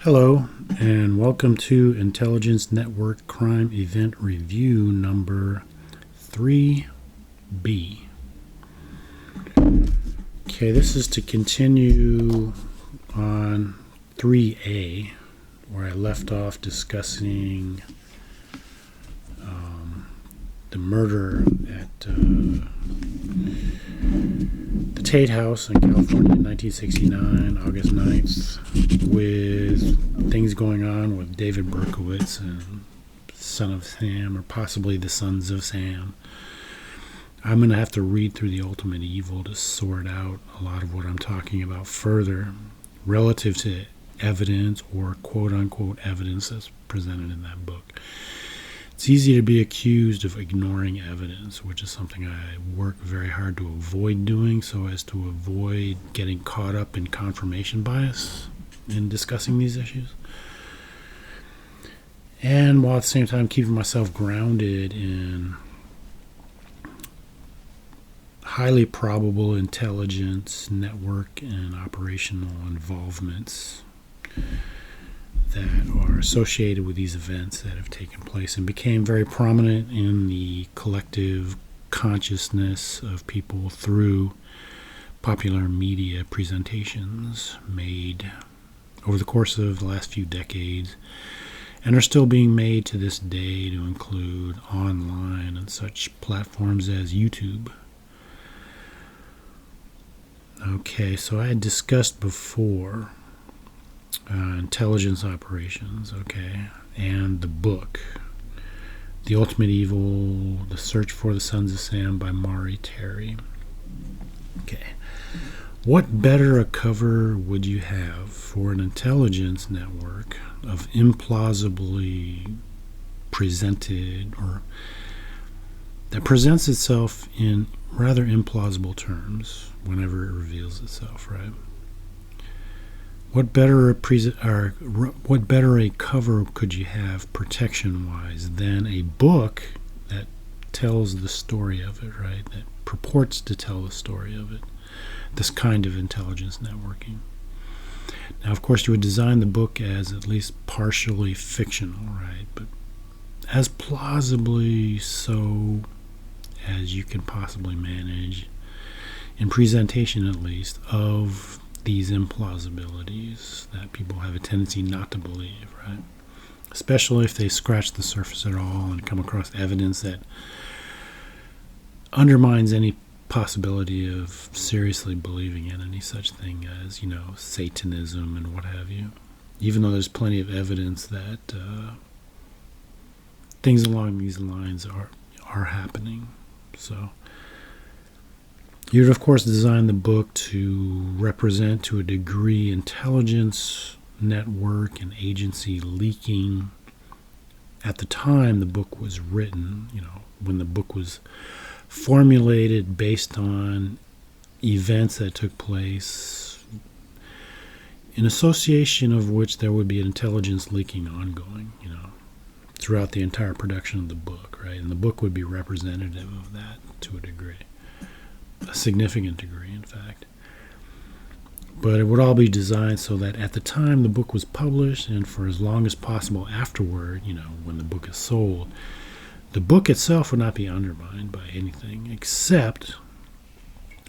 Hello, and welcome to Intelligence Network Crime Event Review number 3B. Okay, this is to continue on 3A, where I left off discussing the murder at the Tate House in California in 1969, August 9th, with things going on with David Berkowitz and Son of Sam, or possibly the Sons of Sam. I'm going to have to read through the Ultimate Evil to sort out a lot of what I'm talking about further relative to evidence or quote-unquote evidence that's presented in that book. It's easy to be accused of ignoring evidence, which is something I work very hard to avoid doing so as to avoid getting caught up in confirmation bias in discussing these issues. And while at the same time keeping myself grounded in highly probable intelligence, network, and operational involvements that are associated with these events that have taken place and became very prominent in the collective consciousness of people through popular media presentations made over the course of the last few decades and are still being made to this day to include online and such platforms as YouTube. Okay, so I had discussed before intelligence operations, okay, and the book, The Ultimate Evil, The Search for the Sons of Sam by Maury Terry. Okay, what better a cover would you have for an intelligence network of implausibly presented, or that presents itself in rather implausible terms whenever it reveals itself, right? What better a cover could you have protection-wise than a book that tells the story of it, right? That purports to tell the story of it. This kind of intelligence networking. Now, of course, you would design the book as at least partially fictional, right? But as plausibly so as you can possibly manage, in presentation at least, of these implausibilities that people have a tendency not to believe, right? Especially if they scratch the surface at all and come across evidence that undermines any possibility of seriously believing in any such thing as, Satanism and what have you. Even though there's plenty of evidence that things along these lines are happening. So you'd, of course, design the book to represent, to a degree, intelligence, network, and agency leaking at the time the book was written, when the book was formulated based on events that took place, in association of which there would be intelligence leaking ongoing, throughout the entire production of the book, right? And the book would be representative of that to a degree. A significant degree, in fact. But it would all be designed so that at the time the book was published and for as long as possible afterward, when the book is sold, the book itself would not be undermined by anything except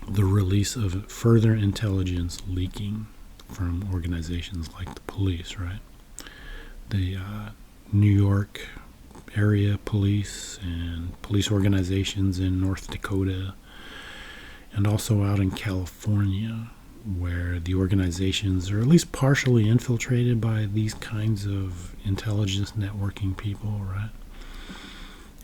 the release of further intelligence leaking from organizations like the police, right? The New York area police and police organizations in North Dakota, and also out in California, where the organizations are at least partially infiltrated by these kinds of intelligence networking people, right?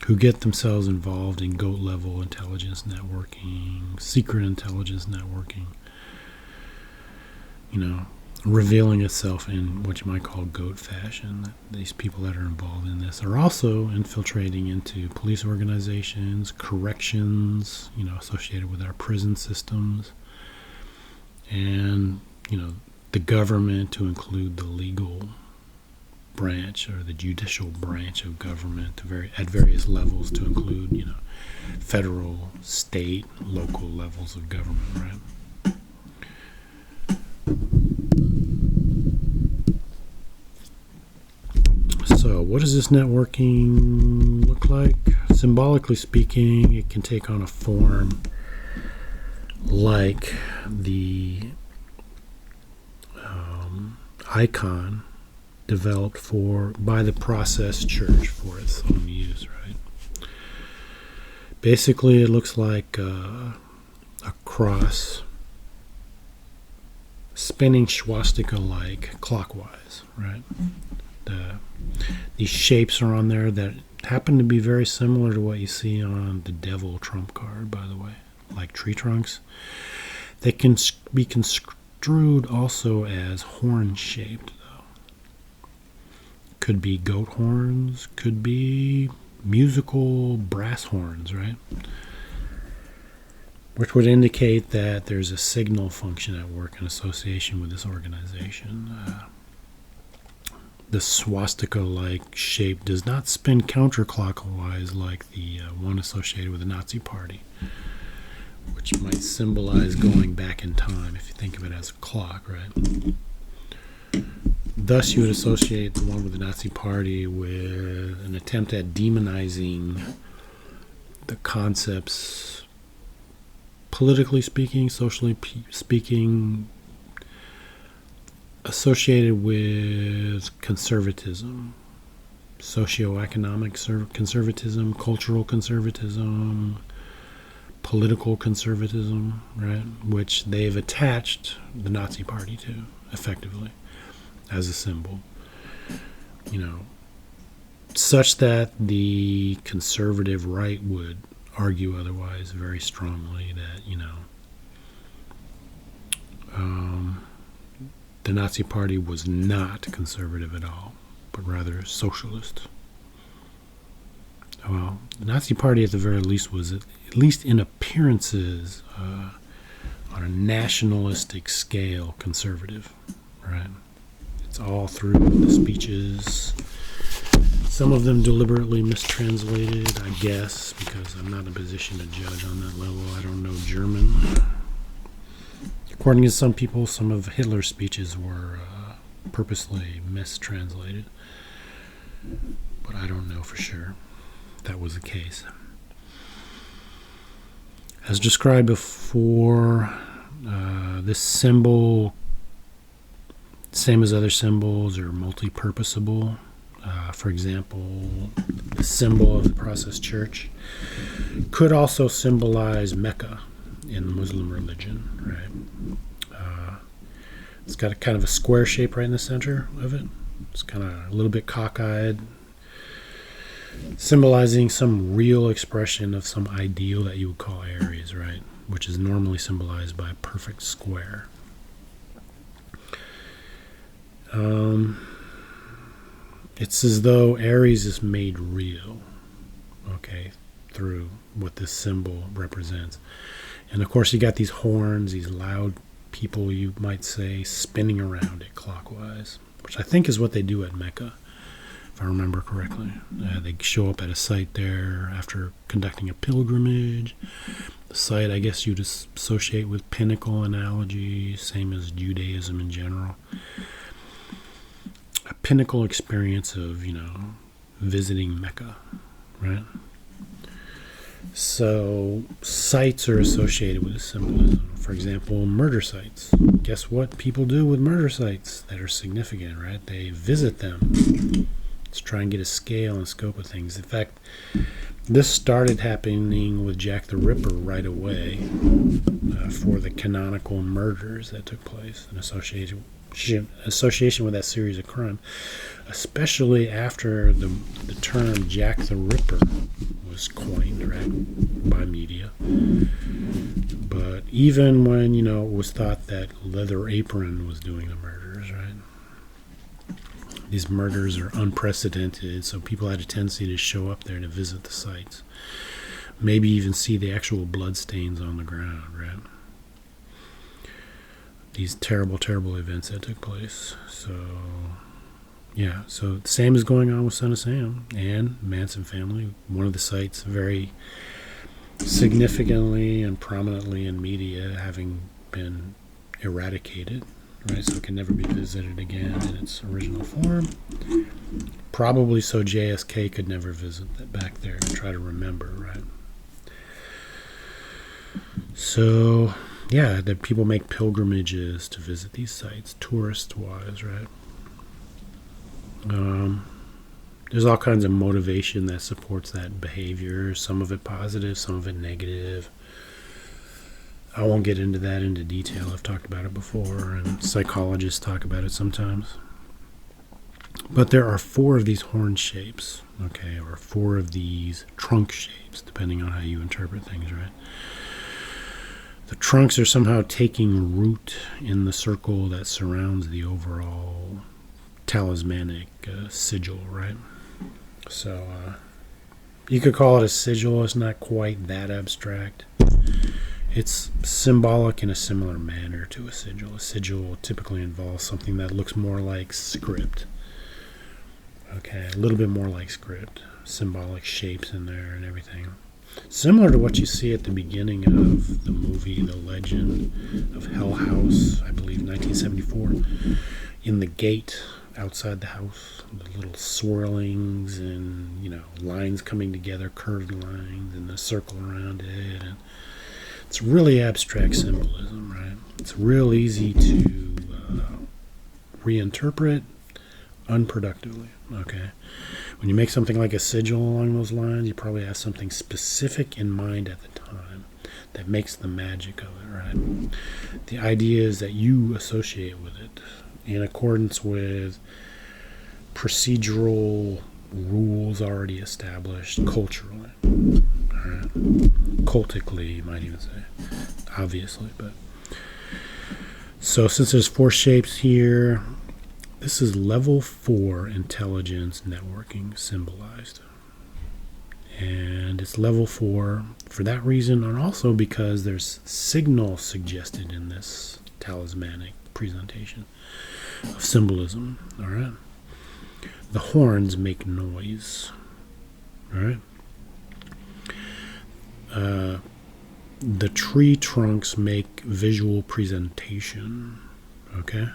Who get themselves involved in GOAT-level intelligence networking, secret intelligence networking, revealing itself in what you might call GOAT fashion. These people that are involved in this are also infiltrating into police organizations, corrections, associated with our prison systems, and, the government, to include the legal branch or the judicial branch of government at various levels, to include, federal, state, local levels of government, right? So what does this networking look like? Symbolically speaking, it can take on a form like the icon developed by the Process Church for its own use, right? Basically, it looks like a cross spinning swastika-like clockwise, right? These shapes are on there that happen to be very similar to what you see on the Devil trump card, by the way, like tree trunks. They can be construed also as horn-shaped, though. Could be goat horns, could be musical brass horns, right? Which would indicate that there's a signal function at work in association with this organization. The swastika-like shape does not spin counterclockwise like the one associated with the Nazi Party, which might symbolize going back in time if you think of it as a clock, right? Thus, you would associate the one with the Nazi Party with an attempt at demonizing the concepts, politically speaking, socially speaking, associated with conservatism, socioeconomic conservatism, cultural conservatism, political conservatism, right? Which they've attached the Nazi Party to, effectively, as a symbol. Such that the conservative right would argue otherwise very strongly that, the Nazi Party was not conservative at all, but rather socialist. Well, the Nazi Party at the very least was, at least in appearances, on a nationalistic scale, conservative, right? It's all through the speeches. Some of them deliberately mistranslated, I guess, because I'm not in a position to judge on that level. I don't know German. According to some people, some of Hitler's speeches were purposely mistranslated, but I don't know for sure if that was the case. As described before, this symbol, same as other symbols, are multi-purposable. For example, the symbol of the Process Church could also symbolize Mecca in Muslim religion, right? It's got a kind of a square shape right in the center of it. It's kind of a little bit cockeyed, symbolizing some real expression of some ideal that you would call Aries, right? Which is normally symbolized by a perfect square. It's as though Aries is made real, okay, through what this symbol represents. And of course, you got these horns, these loud people, you might say, spinning around it clockwise, which I think is what they do at Mecca, if I remember correctly. They show up at a site there after conducting a pilgrimage. The site, I guess, you'd associate with pinnacle analogy, same as Judaism in general. A pinnacle experience of, visiting Mecca, right? So sites are associated with symbolism. For example, murder sites. Guess what people do with murder sites that are significant, right? They visit them. Let's try and get a scale and scope of things. In fact, this started happening with Jack the Ripper right away for the canonical murders that took place in association with that series of crime, especially after the term Jack the Ripper was coined, right, by media. But even when, it was thought that Leather Apron was doing the murders, right? These murders are unprecedented, so people had a tendency to show up there to visit the sites. Maybe even see the actual bloodstains on the ground, right? These terrible, terrible events that took place. So, yeah, so the same is going on with Son of Sam and Manson family. One of the sites very significantly and prominently in media having been eradicated, right? So it can never be visited again in its original form. Probably so JSK could never visit that back there and try to remember, right? So, yeah, that people make pilgrimages to visit these sites, tourist-wise, right? There's all kinds of motivation that supports that behavior. Some of it positive, some of it negative. I won't get into that into detail. I've talked about it before, and psychologists talk about it sometimes. But there are 4 of these horn shapes, okay, or 4 of these trunk shapes, depending on how you interpret things, right? The trunks are somehow taking root in the circle that surrounds the overall talismanic sigil, right? So you could call it a sigil. It's not quite that abstract. It's symbolic in a similar manner to a sigil. A sigil typically involves something that looks more like script. Okay, a little bit more like script. Symbolic shapes in there and everything. Similar to what you see at the beginning of the movie The Legend of Hell House, I believe 1974. In the gate outside the house, the little swirlings and, lines coming together, curved lines, and the circle around it. And it's really abstract symbolism, right? It's real easy to reinterpret unproductively, okay? When you make something like a sigil along those lines, you probably have something specific in mind at the time that makes the magic of it, right? The idea is that you associate with it in accordance with procedural rules already established culturally, all right? Cultically, you might even say, obviously. But so since there's 4 shapes here, this is level 4 intelligence networking symbolized. And it's level 4 for that reason, and also because there's signal suggested in this talismanic presentation of symbolism. All right. The horns make noise. All right. The tree trunks make visual presentation. Okay.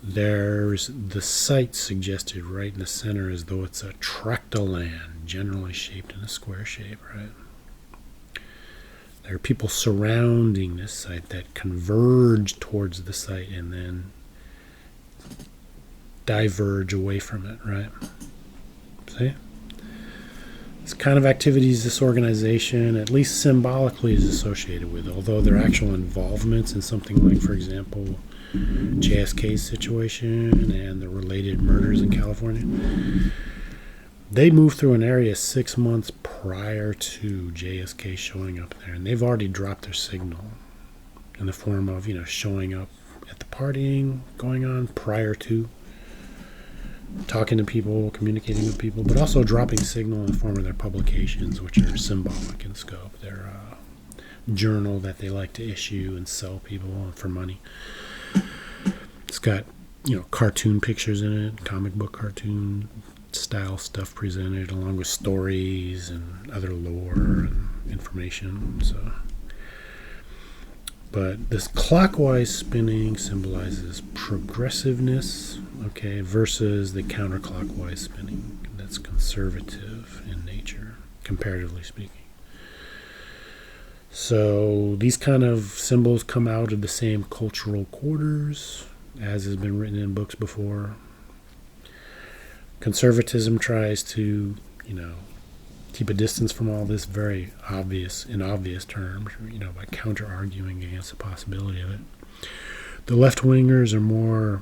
There's the site suggested right in the center as though it's a tract of land, generally shaped in a square shape, right? There are people surrounding this site that converge towards the site and then diverge away from it, right? See? This kind of activities this organization, at least symbolically, is associated with, although their actual involvements in something like, for example, JSK's situation and the related murders in California, they moved through an area 6 months prior to JSK showing up there, and they've already dropped their signal in the form of, showing up at the partying going on prior to, talking to people, communicating with people, but also dropping signal in the form of their publications, which are symbolic in scope. Their journal that they like to issue and sell people for money. It's got, cartoon pictures in it, comic book cartoon style stuff presented, along with stories and other lore and information. So, but this clockwise spinning symbolizes progressiveness, okay, versus the counterclockwise spinning that's conservative in nature, comparatively speaking. So these kind of symbols come out of the same cultural quarters, as has been written in books before. Conservatism tries to, keep a distance from all this very obvious, in obvious terms, by counter-arguing against the possibility of it. The left-wingers are more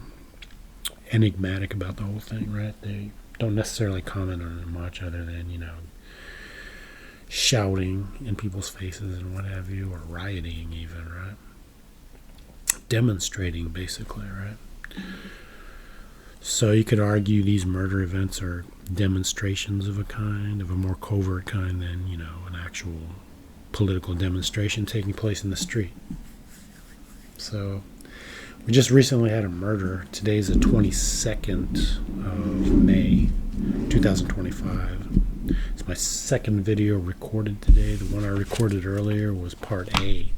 enigmatic about the whole thing, right? They don't necessarily comment on it much other than, shouting in people's faces and what have you, or rioting even, right? Demonstrating, basically, right? So you could argue these murder events are demonstrations of a kind, of a more covert kind than, an actual political demonstration taking place in the street. So we just recently had a murder. Today's the 22nd of May, 2025. It's my second video recorded today. The one I recorded earlier was part A.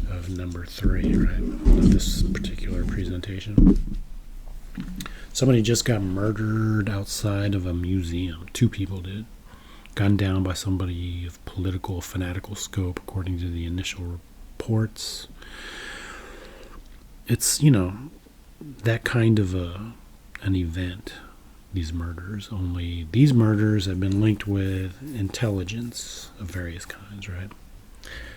of number 3, right? Of this particular presentation. Somebody just got murdered outside of a museum. 2 people did. Gunned down by somebody of political, fanatical scope, according to the initial reports. It's, that kind of an event, these murders. Only these murders have been linked with intelligence of various kinds, right?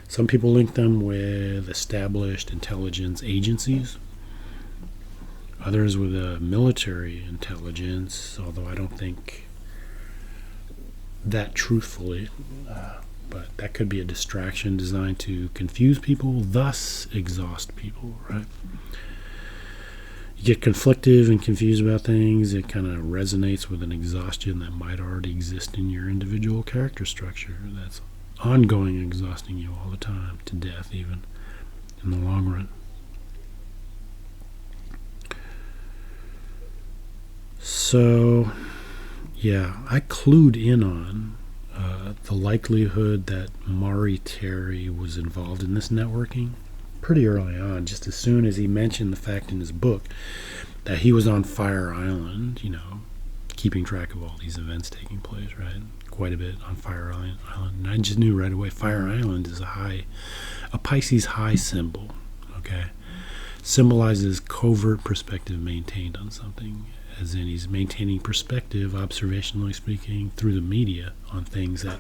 Some people link them with established intelligence agencies. Others with military intelligence, although I don't think that truthfully. But that could be a distraction designed to confuse people, thus exhaust people, right? You get conflicted and confused about things, it kind of resonates with an exhaustion that might already exist in your individual character structure that's ongoing, exhausting you all the time, to death even, in the long run. So, yeah, I clued in on the likelihood that Maury Terry was involved in this networking pretty early on, just as soon as he mentioned the fact in his book that he was on Fire Island, keeping track of all these events taking place, right? Quite a bit on Fire Island. And I just knew right away Fire Island is a Pisces high symbol, okay? Symbolizes covert perspective maintained on something, as in he's maintaining perspective, observationally speaking, through the media on things that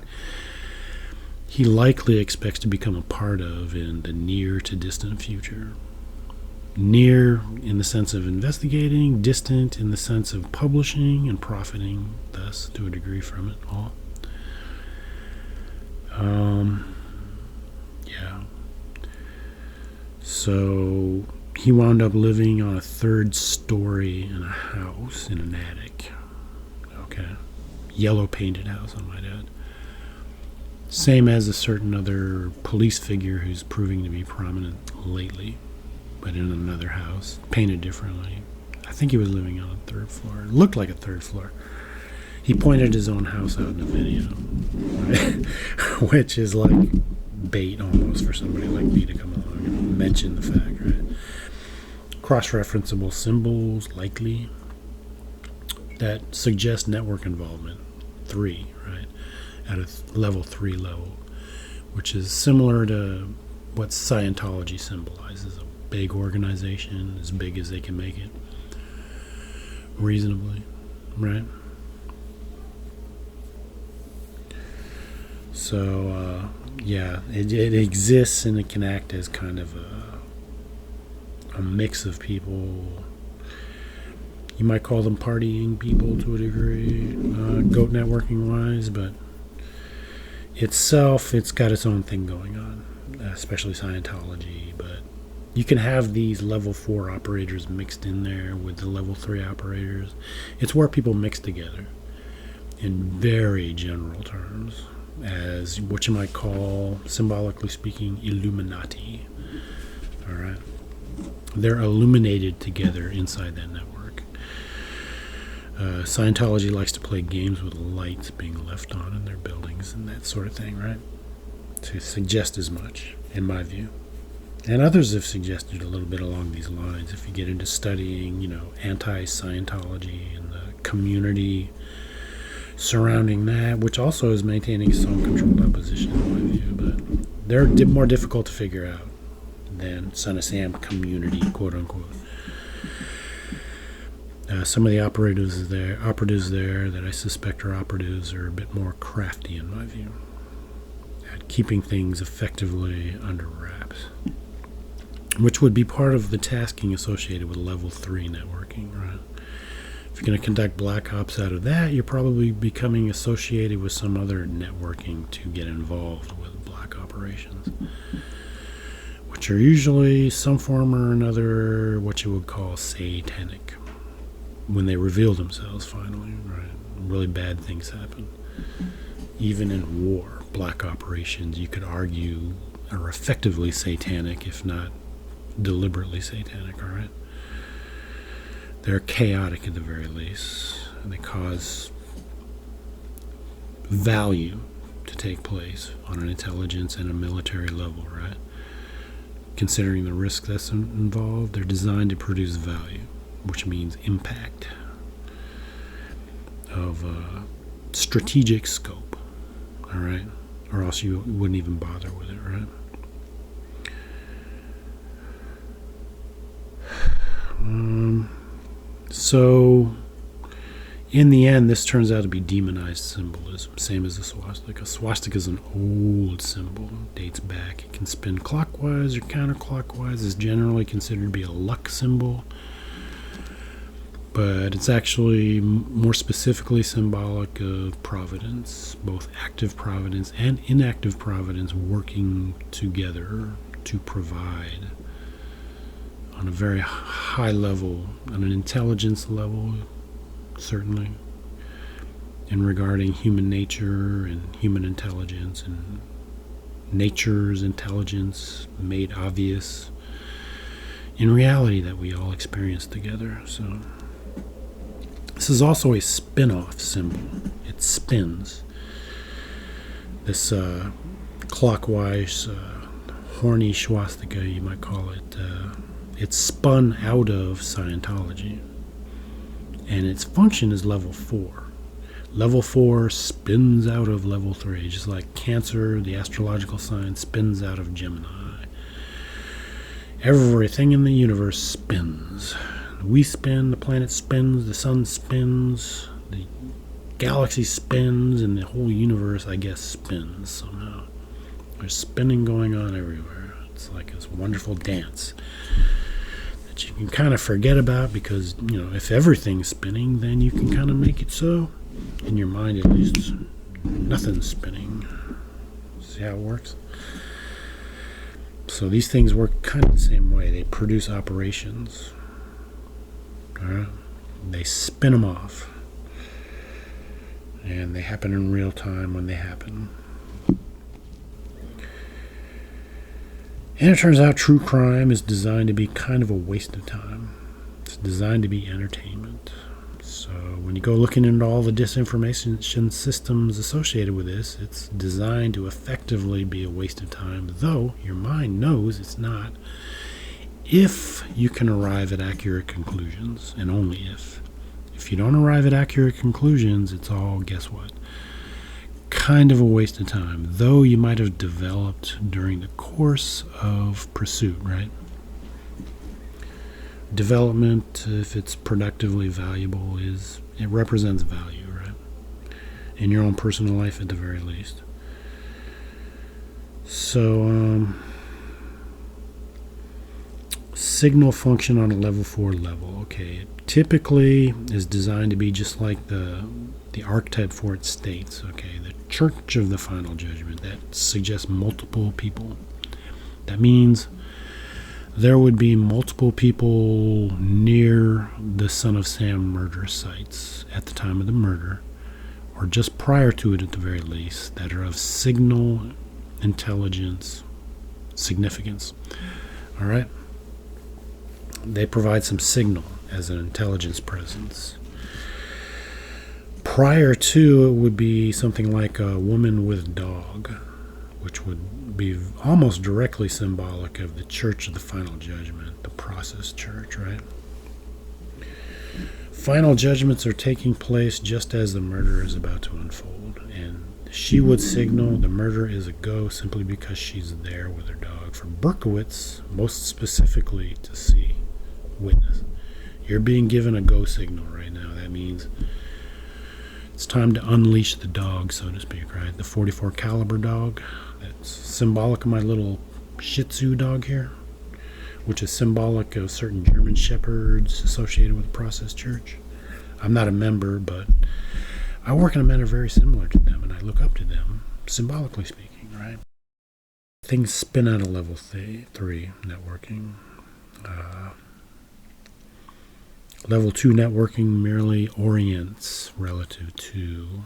he likely expects to become a part of in the near to distant future. Near in the sense of investigating, distant in the sense of publishing and profiting, thus, to a degree, from it all. Yeah. So he wound up living on a 3rd story in a house in an attic. Okay. Yellow painted house, I might add. Same as a certain other police figure who's proving to be prominent lately, but in another house, painted differently. I think he was living on a 3rd floor. It looked like a 3rd floor. He pointed his own house out in a video, right? Which is like bait almost for somebody like me to come along and mention the fact, right? Cross-referenceable symbols, likely, that suggest network involvement. 3, right? At a level 3 level, which is similar to what Scientology symbolizes, a big organization, as big as they can make it, reasonably, right? So, yeah, it exists, and it can act as kind of a mix of people. You might call them partying people to a degree, goat networking wise, but itself, it's got its own thing going on, especially Scientology. But you can have these level 4 operators mixed in there with the level 3 operators. It's where people mix together in very general terms as what you might call, symbolically speaking, Illuminati. All right, they're illuminated together inside that network. Scientology likes to play games with lights being left on in their buildings and that sort of thing, right? To suggest as much, in my view. And others have suggested a little bit along these lines. If you get into studying, anti-Scientology and the community surrounding that, which also is maintaining its own controlled opposition, in my view, but they're more difficult to figure out than Son of Sam community, quote unquote. Some of the operatives there that I suspect are operatives are a bit more crafty, in my view, at keeping things effectively under wraps, which would be part of the tasking associated with level 3 networking, right? If you're going to conduct black ops out of that, you're probably becoming associated with some other networking to get involved with black operations, which are usually some form or another what you would call satanic. When they reveal themselves finally, right? Really bad things happen. Even in war, black operations, you could argue, are effectively satanic, if not deliberately satanic, all right? They're chaotic at the very least, and they cause value to take place on an intelligence and a military level, right? considering the risk that's involved. They're designed to produce value, which means impact of strategic scope. All right, or else you wouldn't even bother with it, right? So in the end, this turns out to be demonized symbolism, same as the swastika. Swastika is an old symbol, dates back. It can spin clockwise or counterclockwise. It's generally considered to be a luck symbol, but it's actually more specifically symbolic of providence, both active providence and inactive providence working together to provide on a very high level, on an intelligence level, certainly, in regarding human nature and human intelligence and nature's intelligence made obvious in reality that we all experience together. So this is also a spin-off symbol. It spins. This clockwise, horny swastika, you might call it, it's spun out of Scientology. And its function is level 4. Level 4 spins out of level 3, just like Cancer, the astrological sign, spins out of Gemini. Everything in the universe spins. We spin, the planet spins, the sun spins, the galaxy spins, and the whole universe, I guess, spins somehow. There's spinning going on everywhere. It's like this wonderful dance that you can kind of forget about because, if everything's spinning, then you can kind of make it so. In your mind, at least, nothing's spinning. See how it works? So these things work kind of the same way. They produce operations. All right? They spin them off. And they happen in real time when they happen. And it turns out true crime is designed to be kind of a waste of time. It's designed to be entertainment. So when you go looking into all the disinformation systems associated with this, it's designed to effectively be a waste of time, though your mind knows it's not, if you can arrive at accurate conclusions, and only if. If you don't arrive at accurate conclusions, it's all, guess what? Kind of a waste of time, though you might have developed during the course of pursuit, right? Development, if it's productively valuable, it represents value, right? In your own personal life at the very least. So, signal function on a level 4 level. Okay, it typically is designed to be just like the archetype for it states. Okay, the church of the final judgment. That suggests multiple people. That means there would be multiple people near the Son of Sam murder sites at the time of the murder, or just prior to it at the very least, that are of signal intelligence significance. All right? They provide some signal as an intelligence presence. Prior to, it would be something like a woman with dog, which would be almost directly symbolic of the church of the final judgment, the process church, right? Final judgments are taking place just as the murder is about to unfold, and she would signal the murder is a go simply because she's there with her dog. For Berkowitz, most specifically to see, witness. You're being given a go signal right now. That means it's time to unleash the dog, so to speak, right? The 44 caliber dog. That's symbolic of my little Shih Tzu dog here, which is symbolic of certain German shepherds associated with the Process Church. I'm not a member, but I work in a manner very similar to them, and I look up to them, symbolically speaking, right? Things spin out of level 3 networking. Level 2 networking merely orients relative to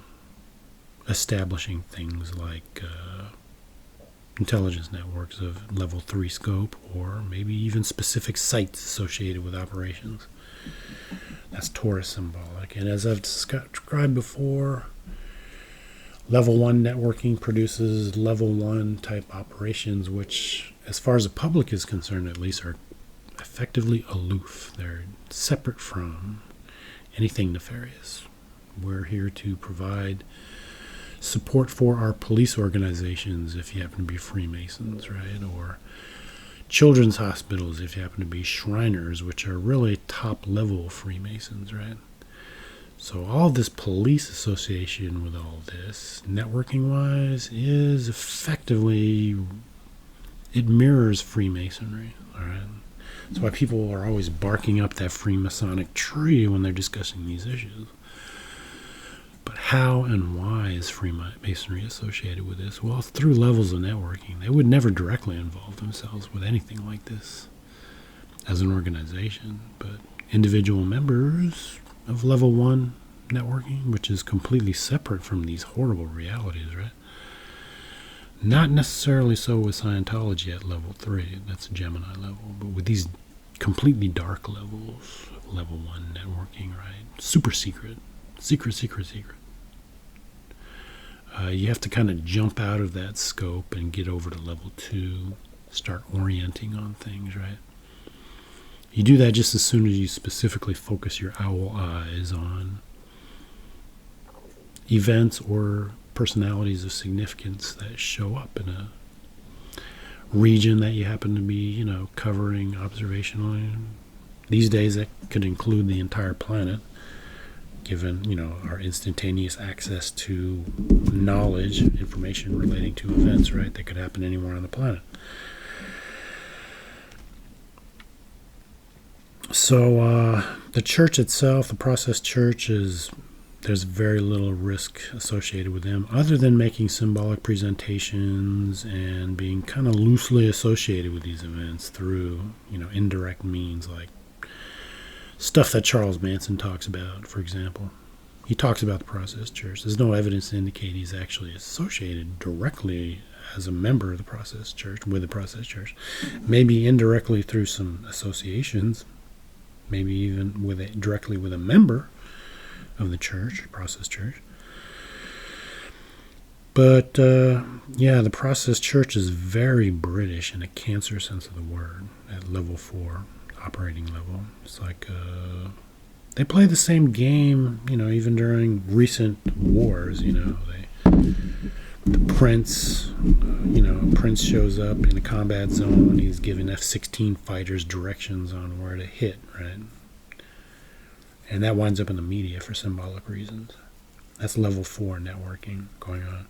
establishing things like intelligence networks of level 3 scope, or maybe even specific sites associated with operations. That's Taurus symbolic. And as I've described before, level 1 networking produces level 1 type operations, which as far as the public is concerned at least, are effectively aloof. They're separate from anything nefarious. We're here to provide support for our police organizations if you happen to be Freemasons, right? Or children's hospitals if you happen to be Shriners, which are really top level Freemasons, right? So all this police association with all this, networking wise, is effectively, it mirrors Freemasonry, all right? That's why people are always barking up that Freemasonic tree when they're discussing these issues. But how and why is Freemasonry associated with this? Well, through levels of networking. They would never directly involve themselves with anything like this as an organization, but individual members of level 1 networking, which is completely separate from these horrible realities, right? Not necessarily so with Scientology at level 3, that's Gemini level, but with these completely dark levels of level 1 networking, right? Super secret. Secret. You have to kind of jump out of that scope and get over to level 2, start orienting on things, right? You do that just as soon as you specifically focus your owl eyes on events or personalities of significance that show up in a region that you happen to be, covering observationally. These days, that could include the entire planet, given, our instantaneous access to knowledge, information relating to events, right, that could happen anywhere on the planet. So the church itself, the process church, there's very little risk associated with them other than making symbolic presentations and being kind of loosely associated with these events through, indirect means like stuff that Charles Manson talks about, for example. He talks about the process church. There's no evidence to indicate he's actually associated directly as a member of the process church, with the process church. Maybe indirectly through some associations, maybe even directly with a member of the church, process church. But the process church is very British in a Cancer sense of the word at level 4 operating level. It's like they play the same game, even during recent wars. The prince, prince shows up in a combat zone and he's giving F-16 fighters directions on where to hit, right? And that winds up in the media for symbolic reasons. That's level 4 networking going on.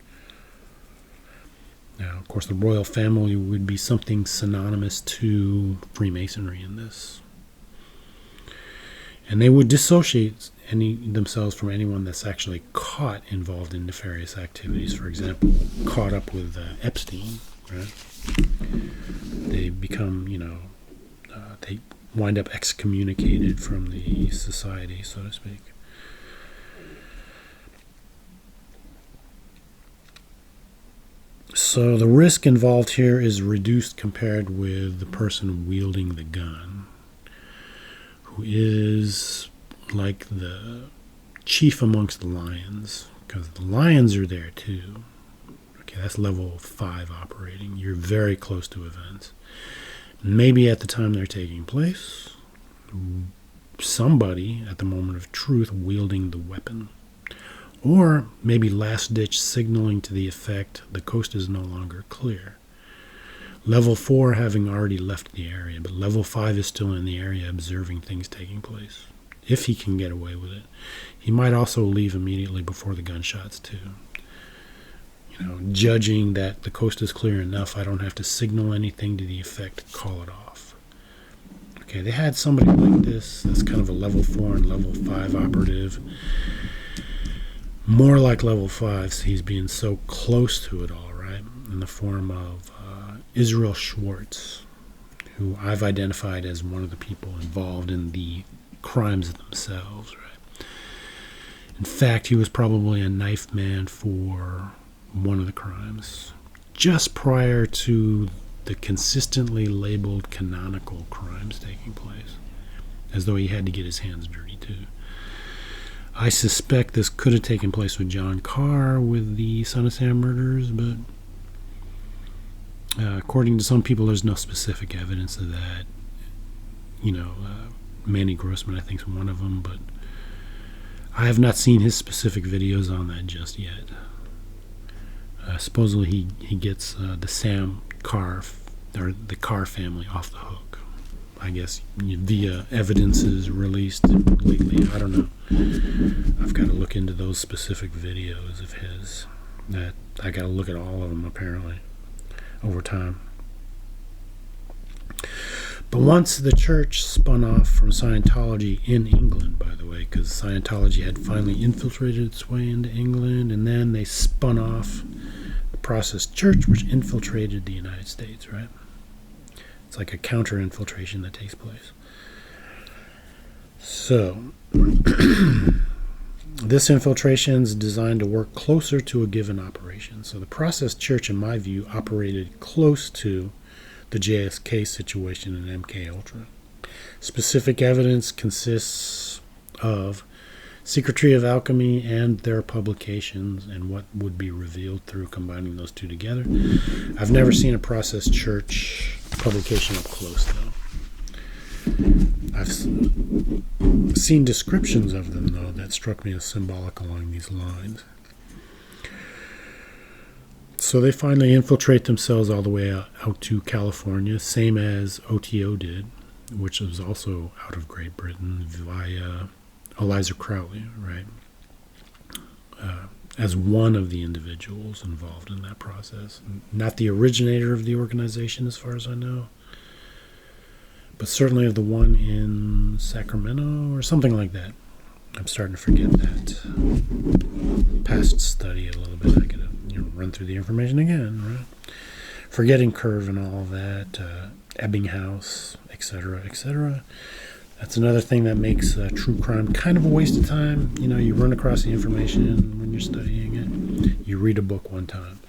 Now, of course, the royal family would be something synonymous to Freemasonry in this. And they would dissociate themselves from anyone that's actually caught involved in nefarious activities. For example, caught up with Epstein, right? They become, they wind up excommunicated from the society, so to speak. So the risk involved here is reduced compared with the person wielding the gun, who is like the chief amongst the lions, because the lions are there too. Okay, that's level 5 operating. You're very close to events. Maybe at the time they're taking place, somebody at the moment of truth wielding the weapon. Or maybe last-ditch signaling to the effect the coast is no longer clear. Level 4 having already left the area, but level 5 is still in the area observing things taking place. If he can get away with it. He might also leave immediately before the gunshots too. Judging that the coast is clear enough, I don't have to signal anything to the effect, call it off. Okay, they had somebody like this. That's kind of a level 4 and level 5 operative. More like level 5, so he's being so close to it all, right? In the form of Israel Schwartz, who I've identified as one of the people involved in the crimes themselves, right? In fact, he was probably a knife man for one of the crimes, just prior to the consistently labeled canonical crimes taking place, as though he had to get his hands dirty too. I suspect this could have taken place with John Carr with the Son of Sam murders, but According to some people, there's no specific evidence of that. Manny Grossman, I think, is one of them, but I have not seen his specific videos on that just yet. Supposedly he gets the Sam Carr, or the Carr family, off the hook. I guess via evidences released lately. I don't know. I've got to look into those specific videos of his. That I got to look at all of them apparently over time. But once the church spun off from Scientology in England, by the way, because Scientology had finally infiltrated its way into England, and then they spun off the Process Church, which infiltrated the United States, right? It's like a counter-infiltration that takes place. So, this infiltration is designed to work closer to a given operation. So the Process Church, in my view, operated close to the JFK situation in MK Ultra. Specific evidence consists of Secretary of Alchemy and their publications and what would be revealed through combining those two together. I've never seen a Process Church publication up close, though. I've seen descriptions of them, though, that struck me as symbolic along these lines. So they finally infiltrate themselves all the way out to California, same as OTO did, which was also out of Great Britain via Eliza Crowley, right? As one of the individuals involved in that process. Not the originator of the organization, as far as I know, but certainly of the one in Sacramento or something like that. I'm starting to forget that past study a little bit. I gotta run through the information again, right? Forgetting curve and all that, Ebbinghaus, etc., etc. That's another thing that makes true crime kind of a waste of time. You run across the information when you're studying it. You read a book one time.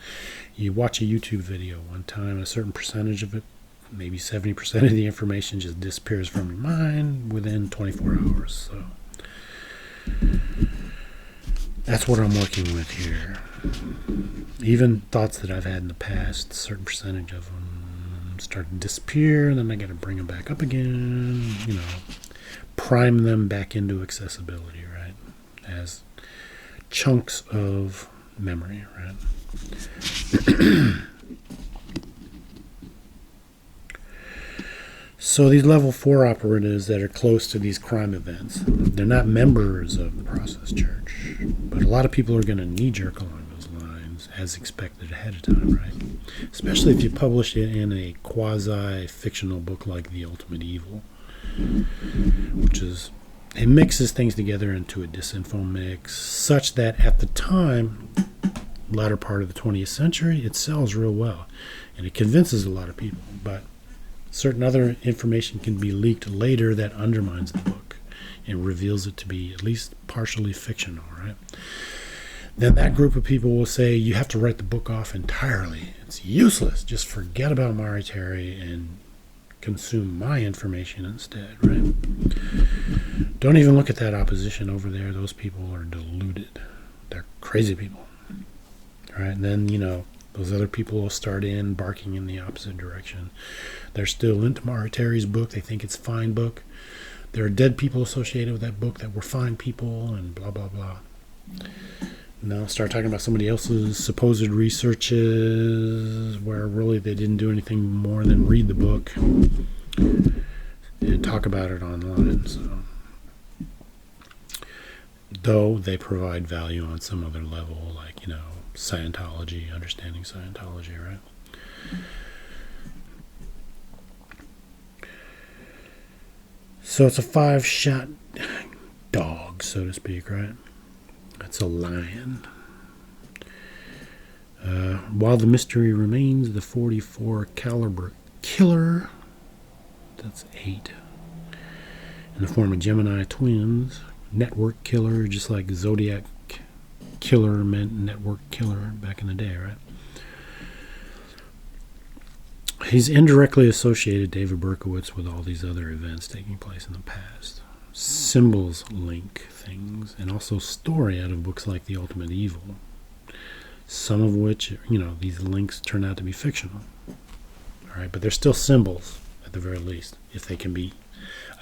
You watch a YouTube video one time. A certain percentage of it, maybe 70% of the information, just disappears from your mind within 24 hours. So that's what I'm working with here. Even thoughts that I've had in the past, a certain percentage of them start to disappear, and then I got to bring them back up again, prime them back into accessibility, right? As chunks of memory, right? So these level 4 operatives that are close to these crime events, they're not members of the Process Church, but a lot of people are going to knee-jerk along those lines as expected ahead of time, right? Especially if you publish it in a quasi-fictional book like The Ultimate Evil, which is, it mixes things together into a disinfo mix such that at the time, latter part of the 20th century, it sells real well and it convinces a lot of people, but certain other information can be leaked later that undermines the book and reveals it to be at least partially fictional, right? Then that group of people will say, you have to write the book off entirely. It's useless. Just forget about Mari Terry and consume my information instead, right? Don't even look at that opposition over there. Those people are deluded. They're crazy people, right? And then, those other people will start barking in the opposite direction. They're still into Mari Terry's book. They think it's a fine book. There are dead people associated with that book that were fine people and blah, blah, blah. Now start talking about somebody else's supposed researches where really they didn't do anything more than read the book and talk about it online. So, though they provide value on some other level, like, Scientology, understanding Scientology, right? So it's a 5-shot dog, so to speak, right? It's a lion. While the mystery remains, the .44 caliber killer, that's 8, in the form of Gemini twins, network killer, just like Zodiac killer meant network killer back in the day, right? He's indirectly associated David Berkowitz with all these other events taking place in the past. Symbols link things, and also story out of books like The Ultimate Evil. Some of which, these links turn out to be fictional. All right, but they're still symbols at the very least, if they can be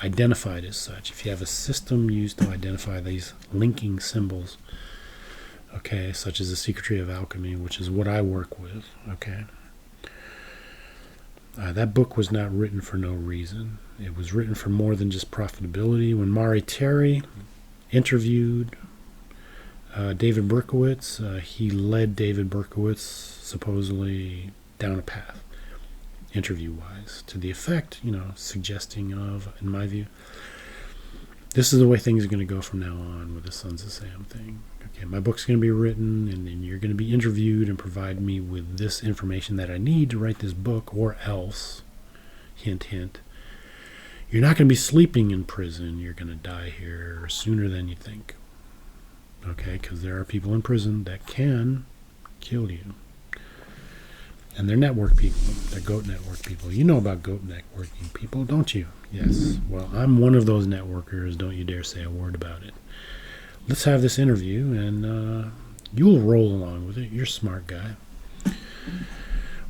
identified as such. If you have a system used to identify these linking symbols, okay, such as the secret tree of alchemy, which is what I work with, okay. That book was not written for no reason. It was written for more than just profitability. When Mari Terry interviewed David Berkowitz, he led David Berkowitz supposedly down a path, interview-wise, to the effect, suggesting of, in my view, this is the way things are going to go from now on with the Sons of Sam thing. Okay, my book's going to be written, and then you're going to be interviewed and provide me with this information that I need to write this book, or else, hint, hint, you're not going to be sleeping in prison. You're going to die here sooner than you think. Okay, because there are people in prison that can kill you. And they're network people. They're goat network people. You know about goat networking people, don't you? Yes. Well, I'm one of those networkers. Don't you dare say a word about it. Let's have this interview, and you'll roll along with it. You're a smart guy.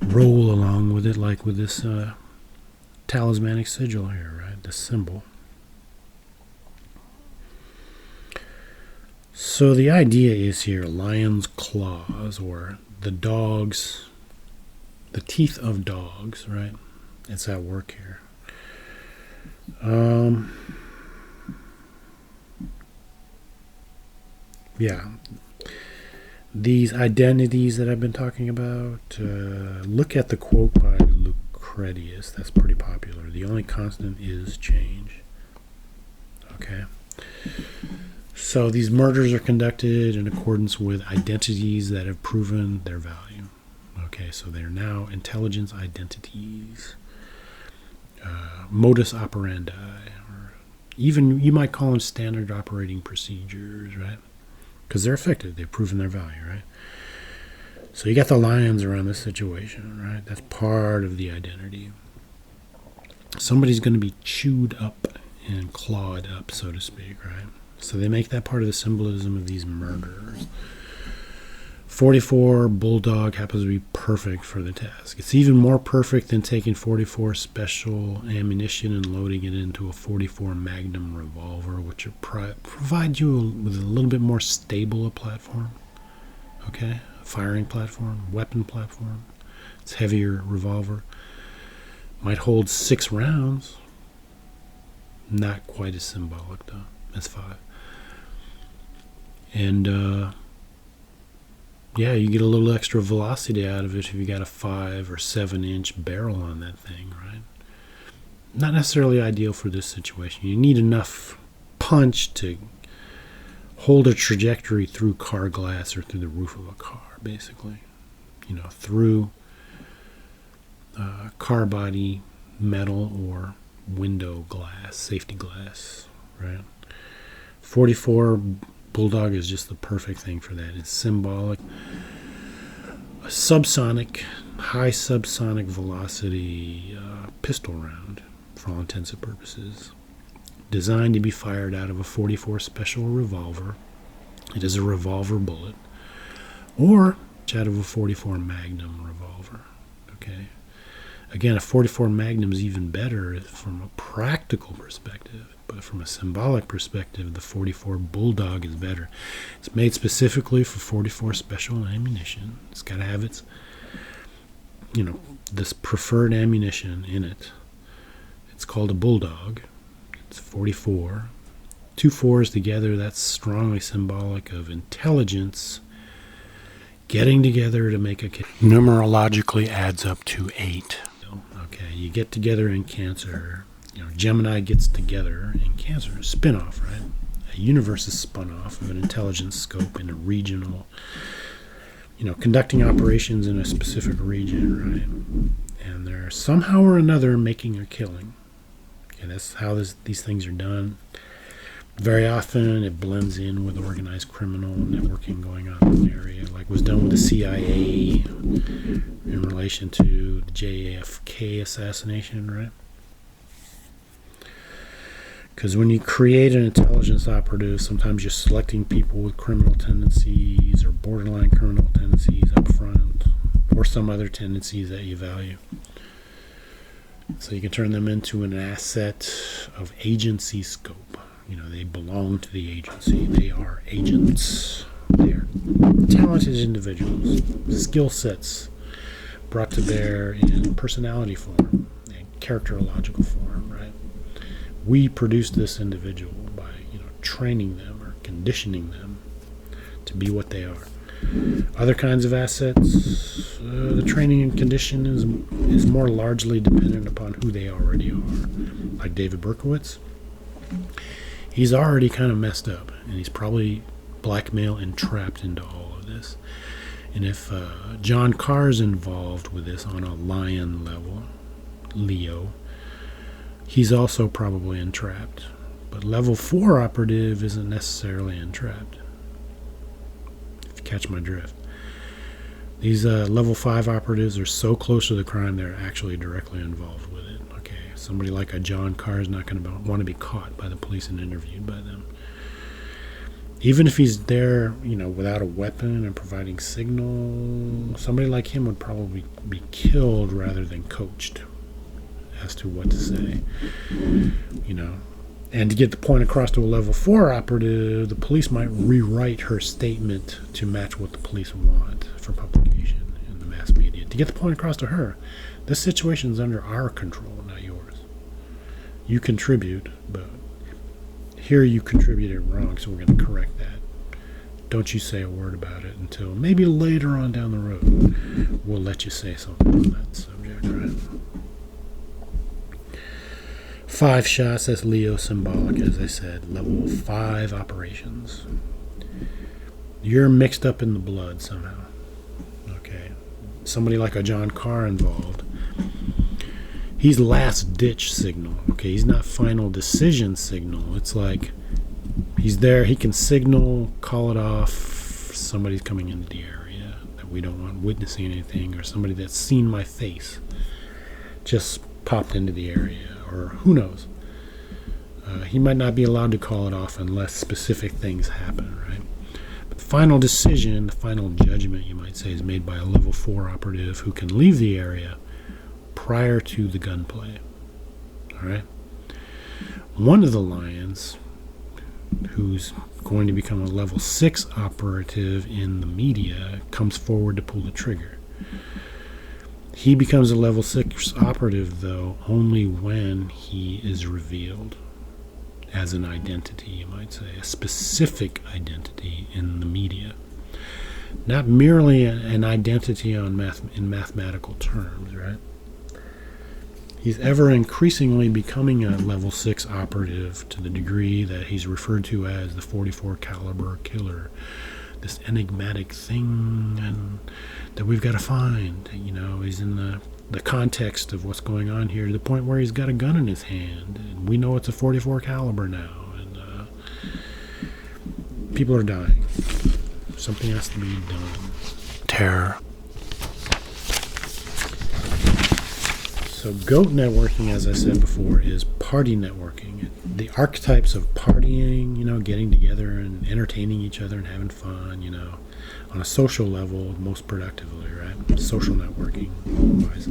Roll along with it, like with this talismanic sigil here, right? The symbol. So the idea is here, lion's claws, or the dogs, the teeth of dogs, right? It's at work here. Yeah. These identities that I've been talking about, look at the quote by Lucretius. That's pretty popular. The only constant is change. Okay. So these murders are conducted in accordance with identities that have proven their value. Okay, so they're now intelligence identities, modus operandi, or even you might call them standard operating procedures, right? Because they're effective. They've proven their value, right? So you got the lions around this situation, right? That's part of the identity. Somebody's going to be chewed up and clawed up, so to speak, right? So they make that part of the symbolism of these murders. 44 Bulldog happens to be perfect for the task. It's even more perfect than taking 44 special ammunition and loading it into a 44 Magnum revolver, which will provide you with a little bit more stable a platform. Okay? A firing platform, weapon platform. It's heavier revolver. Might hold 6 rounds. Not quite as symbolic, though. That's 5. And, yeah, you get a little extra velocity out of it if you got a 5 or 7 inch barrel on that thing, right? Not necessarily ideal for this situation. You need enough punch to hold a trajectory through car glass or through the roof of a car, basically. Through car body, metal, or window glass, safety glass, right? 44 Bulldog is just the perfect thing for that. It's symbolic. A subsonic, high subsonic velocity pistol round, for all intents and purposes. Designed to be fired out of a 44 special revolver. It is a revolver bullet. Or out of a 44 Magnum revolver. Okay. Again, a 44 Magnum is even better from a practical perspective. But from a symbolic perspective, the 44 Bulldog is better. It's made specifically for 44 special ammunition. It's got to have its, this preferred ammunition in it. It's called a Bulldog. It's 44. 2 4s together, that's strongly symbolic of intelligence getting together to make a kill. Numerologically adds up to 8. Okay, you get together in Cancer. Gemini gets together in Cancer, spin-off, right? A universe is spun off of an intelligence scope in a regional, conducting operations in a specific region, right? And they're somehow or another making a killing. Okay, that's how these things are done. Very often it blends in with organized criminal networking going on in the area, like was done with the CIA in relation to the JFK assassination, right? Because when you create an intelligence operative, sometimes you're selecting people with criminal tendencies or borderline criminal tendencies up front, or some other tendencies that you value. So you can turn them into an asset of agency scope. They belong to the agency. They are agents. They are talented individuals, skill sets brought to bear in personality form and characterological form, right? We produce this individual by, training them or conditioning them to be what they are. Other kinds of assets, the training and condition is more largely dependent upon who they already are. Like David Berkowitz, he's already kind of messed up, and he's probably blackmailed and trapped into all of this. And if John Carr's involved with this on a lion level, Leo, he's also probably entrapped. But level 4 operative isn't necessarily entrapped. Catch my drift. These level 5 operatives are so close to the crime they're actually directly involved with it. Okay, somebody like a John Carr is not going to want to be caught by the police and interviewed by them. Even if he's there, without a weapon and providing signal, somebody like him would probably be killed rather than coached as to what to say. And to get the point across to a level 4 operative, the police might rewrite her statement to match what the police want for publication in the mass media. To get the point across to her, this situation is under our control, not yours. You contribute, but here you contributed wrong, so we're going to correct that. Don't you say a word about it until maybe later on down the road. We'll let you say something on that subject, right? 5 shots, that's Leo symbolic, as I said. Level 5 operations. You're mixed up in the blood somehow. Okay. Somebody like a John Carr involved. He's last ditch signal. Okay, he's not final decision signal. It's like he's there, he can signal, call it off. Somebody's coming into the area that we don't want witnessing anything, or somebody that's seen my face just popped into the area. Or who knows? He might not be allowed to call it off unless specific things happen, right? But the final decision, the final judgment, you might say, is made by a level 4 operative who can leave the area prior to the gunplay. All right? One of the lions, who's going to become a level 6 operative in the media, comes forward to pull the trigger. He becomes a level 6 operative, though, only when he is revealed as an identity, you might say, a specific identity in the media. Not merely an identity in mathematical terms, right? He's ever increasingly becoming a level 6 operative to the degree that he's referred to as the 44 caliber killer. This enigmatic thing and that we've got to find. He's in the context of what's going on here to the point where he's got a gun in his hand. And we know it's a 44 caliber now. And people are dying. Something has to be done. Terror. So goat networking, as I said before, is party networking. The archetypes of partying, getting together and entertaining each other and having fun, on a social level most productively, right? Social networking, otherwise,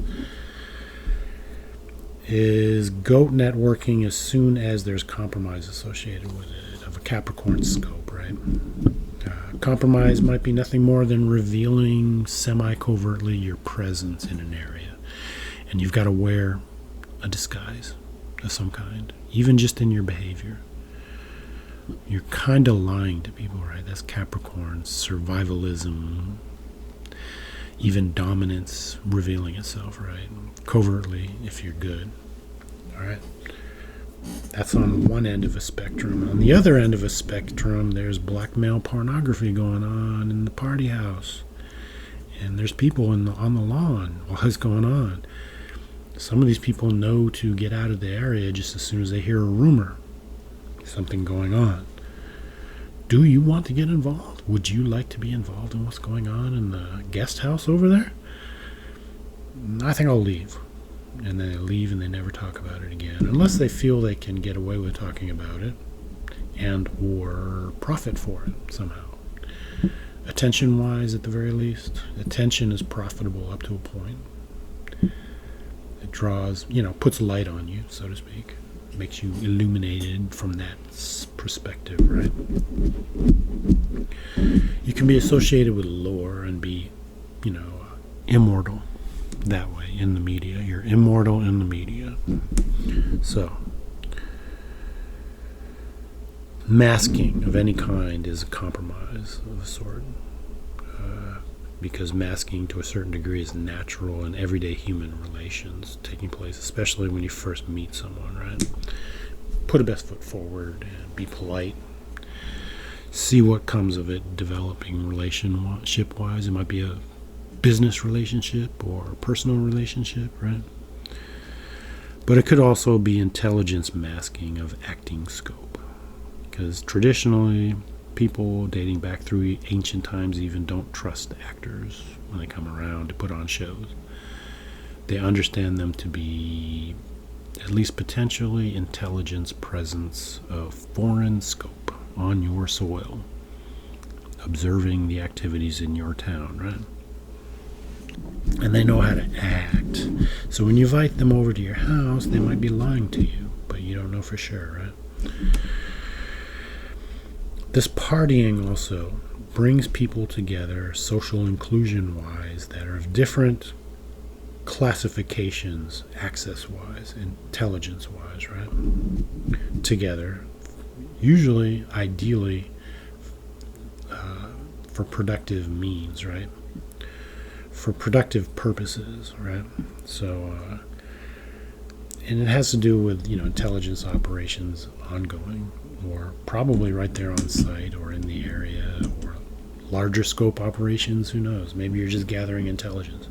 is goat networking as soon as there's compromise associated with it, of a Capricorn scope, right? Compromise might be nothing more than revealing semi-covertly your presence in an area. And you've got to wear a disguise of some kind, even just in your behavior. You're kind of lying to people, right? That's Capricorn, survivalism, even dominance revealing itself, right? Covertly, if you're good. All right? That's on one end of a spectrum. On the other end of a spectrum, there's blackmail pornography going on in the party house. And there's people on the lawn while it's going on. Some of these people know to get out of the area just as soon as they hear a rumor, something going on. Do you want to get involved? Would you like to be involved in what's going on in the guest house over there? I think I'll leave. And they leave and they never talk about it again, unless they feel they can get away with talking about it and or profit for it somehow. Attention-wise, at the very least, attention is profitable up to a point. It draws, puts light on you, so to speak. Makes you illuminated from that perspective, right? You can be associated with lore and be, immortal that way in the media. You're immortal in the media. So, masking of any kind is a compromise of a sort. Because masking to a certain degree is natural in everyday human relations taking place, especially when you first meet someone, right? Put a best foot forward and be polite. See what comes of it developing relationship-wise. It might be a business relationship or a personal relationship, right? But it could also be intelligence masking of acting scope. Because traditionally, people dating back through ancient times even don't trust actors when they come around to put on shows. They understand them to be at least potentially intelligence presence of foreign scope on your soil, observing the activities in your town, right? And they know how to act. So when you invite them over to your house, they might be lying to you, but you don't know for sure, right? This partying also brings people together social inclusion-wise that are of different classifications, access-wise, intelligence-wise, right? Together, usually, ideally, for productive means, right? For productive purposes, right? So, and it has to do with, intelligence operations ongoing, or probably right there on site or in the area, or larger scope operations, who knows? Maybe you're just gathering intelligence.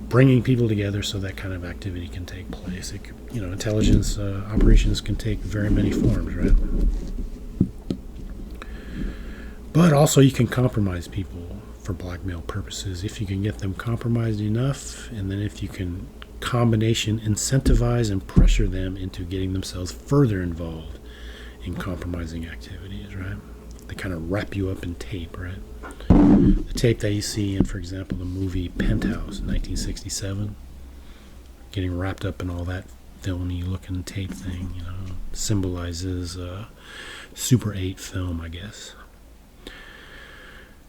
Bringing people together so that kind of activity can take place. Intelligence operations can take very many forms, right? But also you can compromise people for blackmail purposes if you can get them compromised enough, and then if you can combination incentivize and pressure them into getting themselves further involved in compromising activities, right? They kind of wrap you up in tape, right? The tape that you see in, for example, the movie Penthouse in 1967, getting wrapped up in all that filmy looking tape thing, symbolizes Super 8 film, I guess.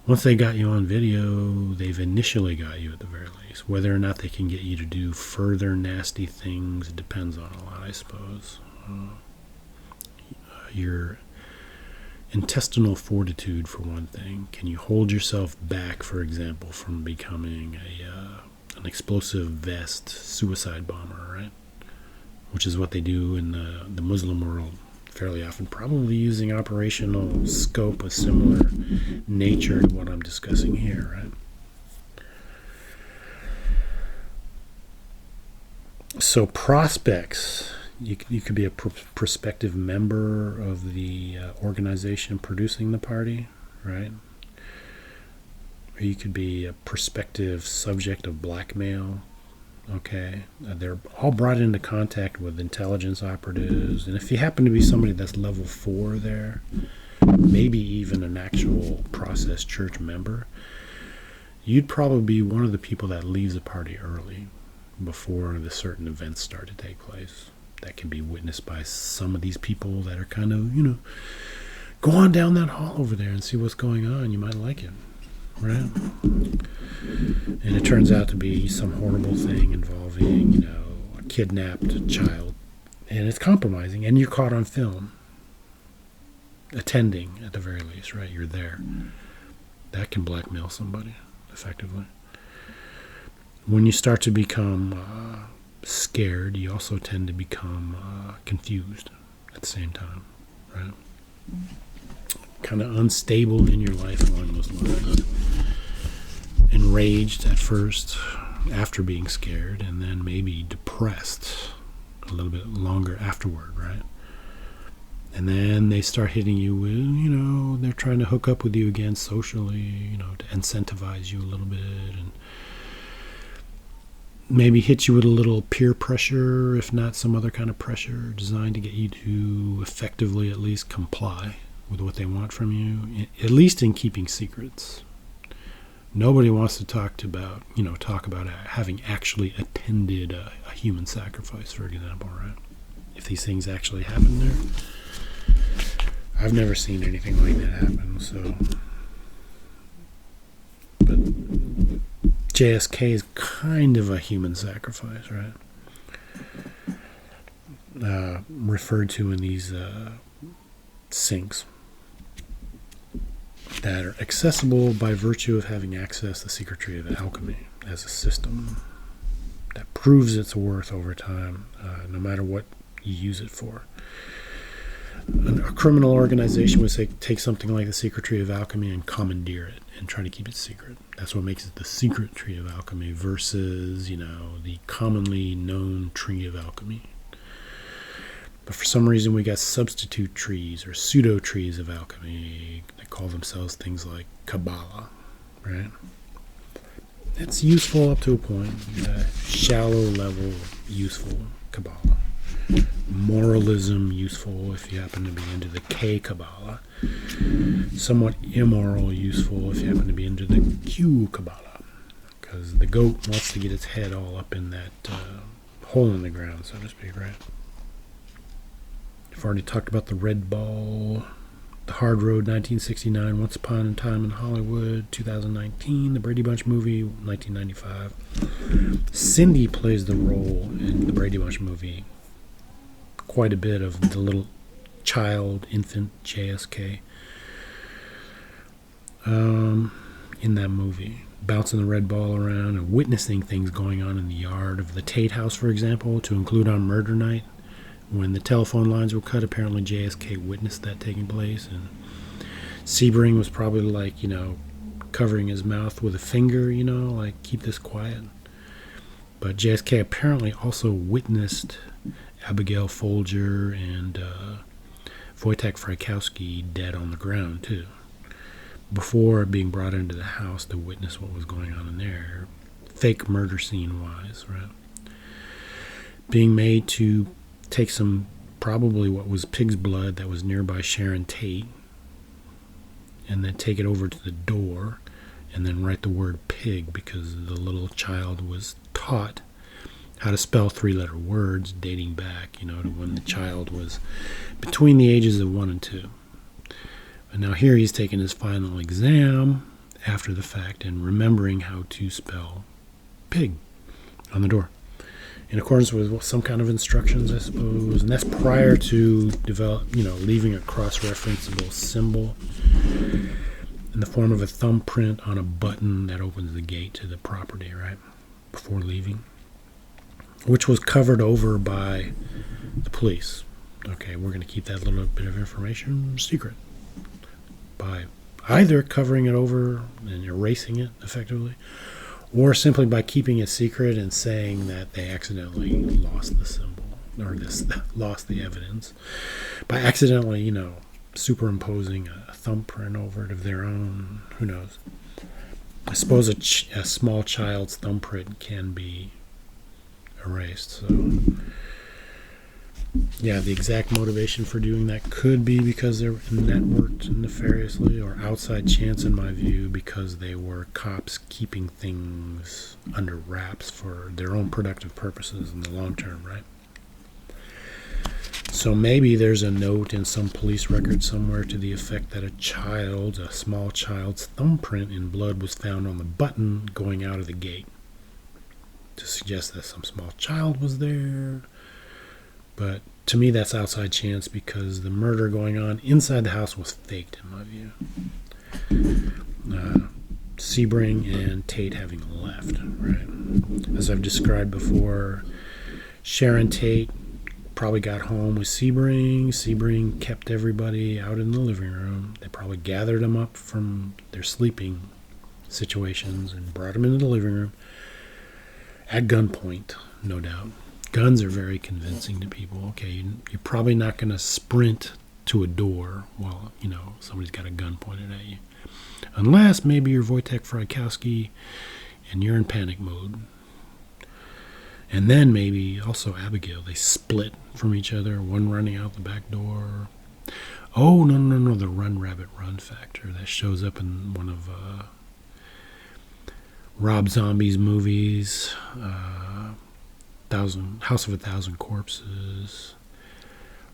Once they got you on video, they've initially got you at the very least. Whether or not they can get you to do further nasty things depends on a lot, I suppose. Your intestinal fortitude, for one thing. Can you hold yourself back, for example, from becoming an explosive vest suicide bomber, right? Which is what they do in the Muslim world fairly often, probably using operational scope of similar nature to what I'm discussing here, right? So prospects, you could be a prospective member of the organization producing the party, right? Or you could be a prospective subject of blackmail. Okay, they're all brought into contact with intelligence operatives, and if you happen to be somebody that's level 4 there, maybe even an actual process church member, you'd probably be one of the people that leaves the party early before the certain events start to take place. That can be witnessed by some of these people that are kind of, go on down that hall over there and see what's going on. You might like it, right? And it turns out to be some horrible thing involving, a kidnapped child. And it's compromising, and you're caught on film. Attending, at the very least, right? You're there. That can blackmail somebody, effectively. When you start to become scared, you also tend to become confused at the same time, right? Kind of unstable in your life along those lines. Enraged at first, after being scared, and then maybe depressed a little bit longer afterward, right? And then they start hitting you with, they're trying to hook up with you again socially, to incentivize you a little bit, and maybe hit you with a little peer pressure, if not some other kind of pressure designed to get you to effectively at least comply with what they want from you, at least in keeping secrets. Nobody wants to talk about having actually attended a human sacrifice, for example, right? If these things actually happen there. I've never seen anything like that happen, so. But JSK is kind of a human sacrifice, right? Referred to in these sinks that are accessible by virtue of having access to the secret tree of alchemy as a system that proves its worth over time, no matter what you use it for. A criminal organization would say take something like the secret tree of alchemy and commandeer it and try to keep it secret. That's what makes it the secret tree of alchemy versus, the commonly known tree of alchemy. But for some reason we got substitute trees or pseudo trees of alchemy that call themselves things like Kabbalah, right? It's useful up to a point, shallow level useful Kabbalah. Moralism useful if you happen to be into the K Kabbalah. Somewhat immoral useful if you happen to be into the Q Kabbalah. Because the goat wants to get its head all up in that hole in the ground, so to speak, right? I've already talked about the Red Ball, the Hard Road, 1969, Once Upon a Time in Hollywood, 2019, the Brady Bunch movie, 1995. Cindy plays the role in the Brady Bunch movie quite a bit of the little child, infant JSK in that movie, bouncing the red ball around and witnessing things going on in the yard of the Tate house, for example, to include on murder night. When the telephone lines were cut, apparently JSK witnessed that taking place, and Sebring was probably like, covering his mouth with a finger, like, keep this quiet. But JSK apparently also witnessed Abigail Folger and Wojtek Frykowski dead on the ground, too, before being brought into the house to witness what was going on in there, fake murder scene-wise, right? Being made to take some, probably what was pig's blood that was nearby Sharon Tate, and then take it over to the door, and then write the word pig, because the little child was taught how to spell three-letter words dating back, to when the child was between the ages of 1 and 2. But now here he's taking his final exam after the fact and remembering how to spell pig on the door, in accordance with some kind of instructions, I suppose. And that's prior to leaving a cross-referenceable symbol in the form of a thumbprint on a button that opens the gate to the property, right, before leaving, which was covered over by the police. Okay, we're going to keep that little bit of information secret by either covering it over and erasing it effectively, or simply by keeping it secret and saying that they accidentally lost the symbol, or lost the evidence, by accidentally, superimposing a thumbprint over it of their own. Who knows? I suppose a small child's thumbprint can be erased. So, yeah, the exact motivation for doing that could be because they're networked nefariously, or outside chance, in my view, because they were cops keeping things under wraps for their own productive purposes in the long term, right? So maybe there's a note in some police record somewhere to the effect that a small child's thumbprint in blood was found on the button going out of the gate, to suggest that some small child was there. But to me, that's outside chance, because the murder going on inside the house was faked, in my view. Sebring and Tate having left, right? As I've described before, Sharon Tate probably got home with Sebring. Sebring kept everybody out in the living room. They probably gathered them up from their sleeping situations and brought them into the living room at gunpoint, no doubt. Guns are very convincing to people. Okay, you're probably not going to sprint to a door while, somebody's got a gun pointed at you. Unless maybe you're Wojtek Frykowski and you're in panic mode. And then maybe also Abigail. They split from each other, one running out the back door. Oh, no, the Run Rabbit Run factor that shows up in one of Rob Zombie's movies, House of a Thousand Corpses.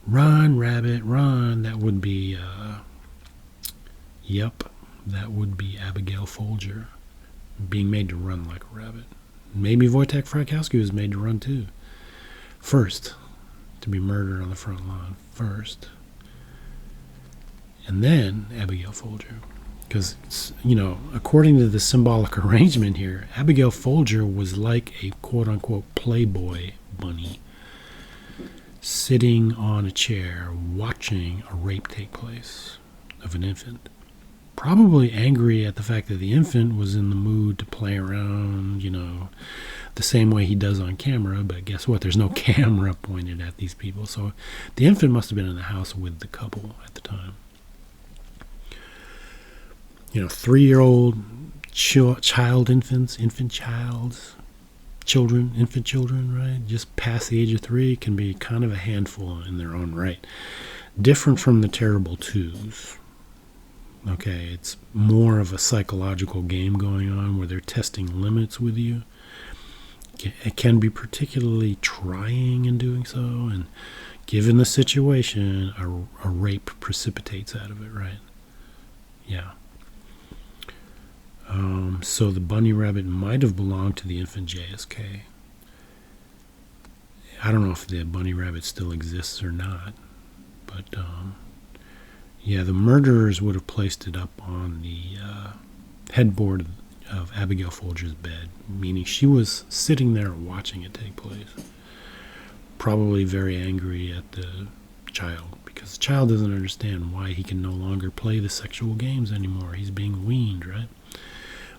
Run, rabbit, run. That would be, that would be Abigail Folger being made to run like a rabbit. Maybe Wojtek Frykowski was made to run too. First, to be murdered on the front lawn. First. And then Abigail Folger. Because, according to the symbolic arrangement here, Abigail Folger was like a quote-unquote Playboy bunny sitting on a chair watching a rape take place of an infant. Probably angry at the fact that the infant was in the mood to play around, the same way he does on camera. But guess what? There's no camera pointed at these people. So the infant must have been in the house with the couple at the time. 3-year-old infant children, right? Just past the age of 3 can be kind of a handful in their own right. Different from the terrible twos. Okay, it's more of a psychological game going on where they're testing limits with you. It can be particularly trying in doing so, and given the situation, a rape precipitates out of it, right? Yeah. So the bunny rabbit might have belonged to the infant JSK. I don't know if the bunny rabbit still exists or not, but the murderers would have placed it up on the headboard of Abigail Folger's bed, meaning she was sitting there watching it take place. Probably very angry at the child, because the child doesn't understand why he can no longer play the sexual games anymore. He's being weaned, right?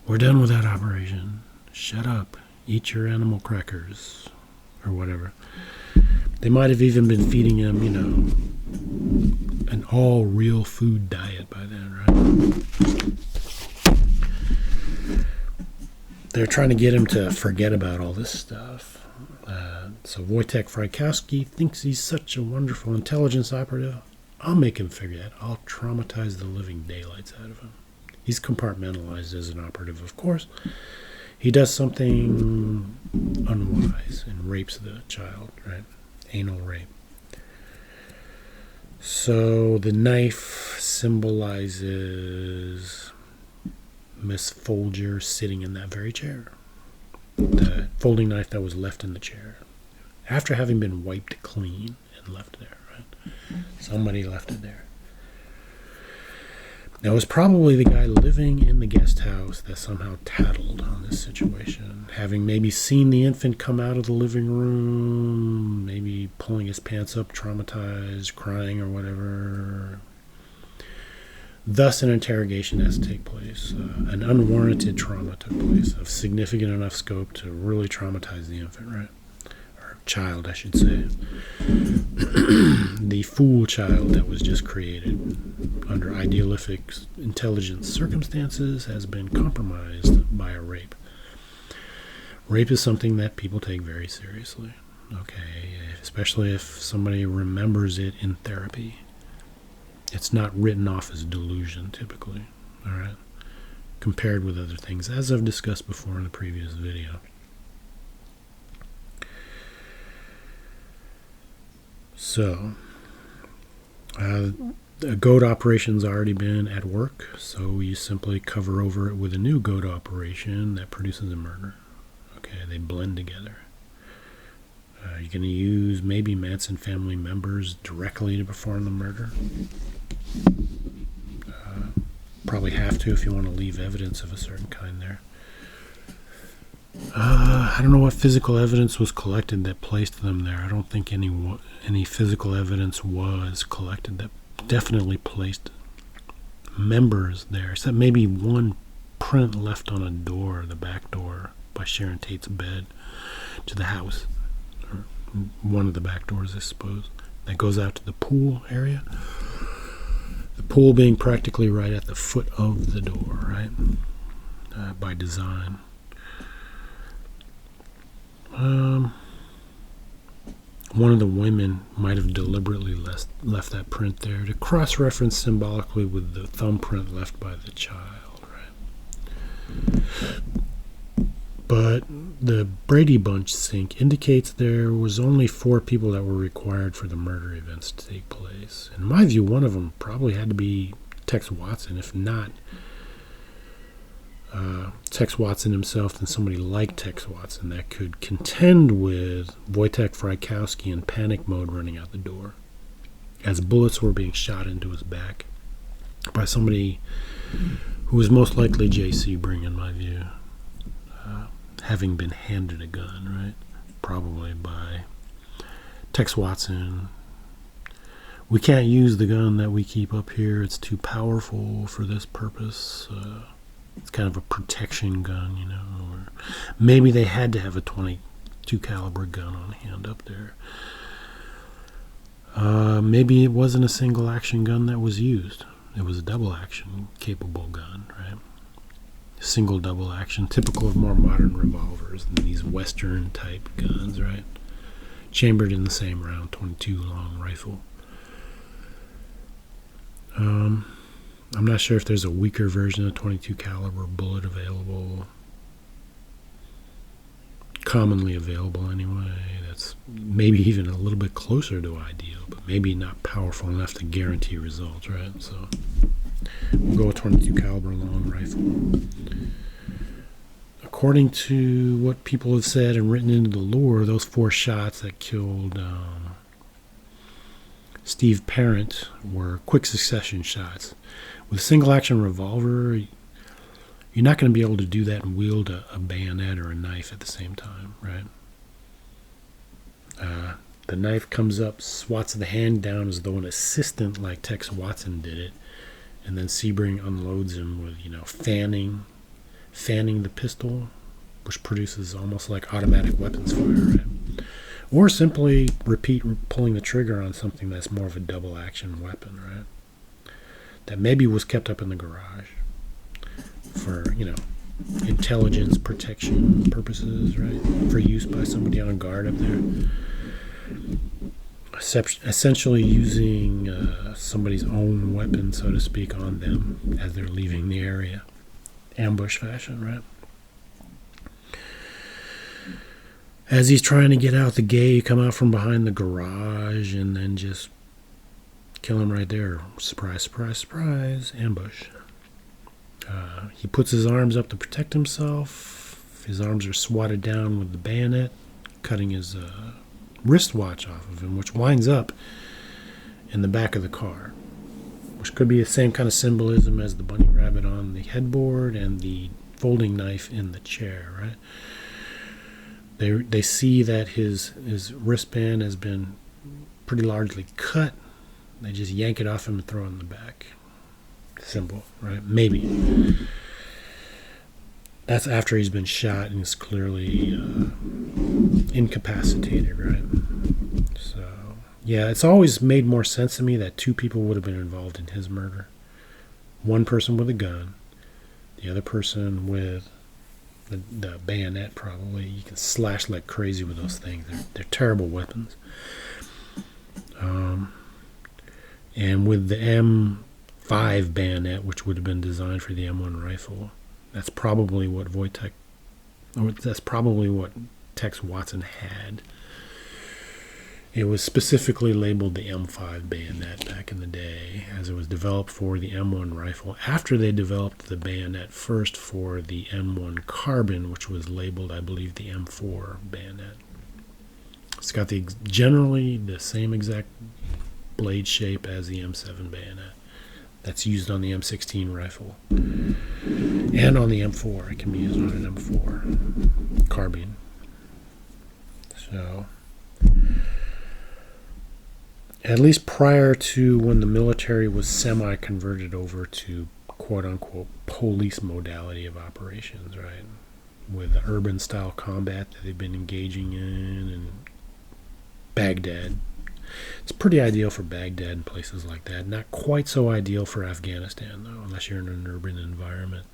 We're done with that operation. Shut up. Eat your animal crackers. Or whatever. They might have even been feeding him, an all real food diet by then, right? They're trying to get him to forget about all this stuff. So Wojtek Frykowski thinks he's such a wonderful intelligence operative. I'll make him forget. I'll traumatize the living daylights out of him. He's compartmentalized as an operative, of course. He does something unwise and rapes the child, right? Anal rape. So the knife symbolizes Miss Folger sitting in that very chair. The folding knife that was left in the chair. After having been wiped clean and left there, right? Somebody left it there. Now, it was probably the guy living in the guest house that somehow tattled on this situation, having maybe seen the infant come out of the living room, maybe pulling his pants up, traumatized, crying or whatever. Thus, an interrogation has to take place. An unwarranted trauma took place of significant enough scope to really traumatize the infant, right? Or child, I should say. The fool child that was just created under idealistic intelligence circumstances has been compromised by a rape. Rape is something that people take very seriously, okay? Especially if somebody remembers it in therapy. It's not written off as delusion, typically, all right? Compared with other things, as I've discussed before in the previous video. So, a goat operation's already been at work, so you simply cover over it with a new goat operation that produces a murder. Okay, they blend together. You're going to use maybe Manson family members directly to perform the murder. Probably have to if you want to leave evidence of a certain kind there. I don't know what physical evidence was collected that placed them there. I don't think any physical evidence was collected that definitely placed members there, except maybe one print left on a door, the back door, by Sharon Tate's bed to the house. Or one of the back doors, I suppose, that goes out to the pool area. The pool being practically right at the foot of the door, right? By design. One of the women might have deliberately left that print there to cross-reference symbolically with the thumbprint left by the child, right? But the Brady Bunch sync indicates there was only 4 people that were required for the murder events to take place. In my view, one of them probably had to be Tex Watson. If not Tex Watson himself, then somebody like Tex Watson that could contend with Wojtek Frykowski in panic mode running out the door as bullets were being shot into his back by somebody who was most likely J.C. Bring, in my view, having been handed a gun, right? Probably by Tex Watson. We can't use the gun that we keep up here. It's too powerful for this purpose. It's kind of a protection gun, you know. Or maybe they had to have a .22 caliber gun on hand up there. Maybe it wasn't a single action gun that was used. It was a double action capable gun, right? Single double action, typical of more modern revolvers than these Western type guns, right? Chambered in the same round, .22 long rifle. I'm not sure if there's a weaker version of .22 caliber bullet available. Commonly available anyway. That's maybe even a little bit closer to ideal, but maybe not powerful enough to guarantee results, right? So we'll go with .22 caliber long rifle. According to what people have said and written into the lore, those 4 shots that killed Steve Parent were quick succession shots. With a single action revolver, you're not going to be able to do that and wield a bayonet or a knife at the same time, right? The knife comes up, swats the hand down as though an assistant like Tex Watson did it, and then Sebring unloads him with, fanning the pistol, which produces almost like automatic weapons fire, right? Or simply repeat pulling the trigger on something that's more of a double action weapon, right? That maybe was kept up in the garage for, intelligence protection purposes, right? For use by somebody on guard up there. Essentially using somebody's own weapon, so to speak, on them as they're leaving the area. Ambush fashion, right? As he's trying to get out the gate, you come out from behind the garage and then just kill him right there. Surprise, surprise, surprise. Ambush. He puts his arms up to protect himself. His arms are swatted down with the bayonet, cutting his wristwatch off of him, which winds up in the back of the car, which could be the same kind of symbolism as the bunny rabbit on the headboard and the folding knife in the chair, right? They see that his wristband has been pretty largely cut. They just yank it off him and throw it in the back. Simple, right? Maybe. That's after he's been shot and is clearly incapacitated, right? So, yeah, it's always made more sense to me that 2 people would have been involved in his murder. One person with a gun, the other person with the bayonet, probably. You can slash like crazy with those things. They're terrible weapons. And with the M5 bayonet, which would have been designed for the M1 rifle, that's probably what Tex Watson had. It was specifically labeled the M5 bayonet back in the day, as it was developed for the M1 rifle after they developed the bayonet first for the M1 carbine, which was labeled, I believe, the M4 bayonet. It's got generally the same exact blade shape as the M7 bayonet that's used on the M16 rifle and on the M4. It can be used on an M4 carbine. So, at least prior to when the military was semi-converted over to quote-unquote police modality of operations, right? With the urban-style combat that they've been engaging in, and Baghdad. It's pretty ideal for Baghdad and places like that. Not quite so ideal for Afghanistan, though, unless you're in an urban environment.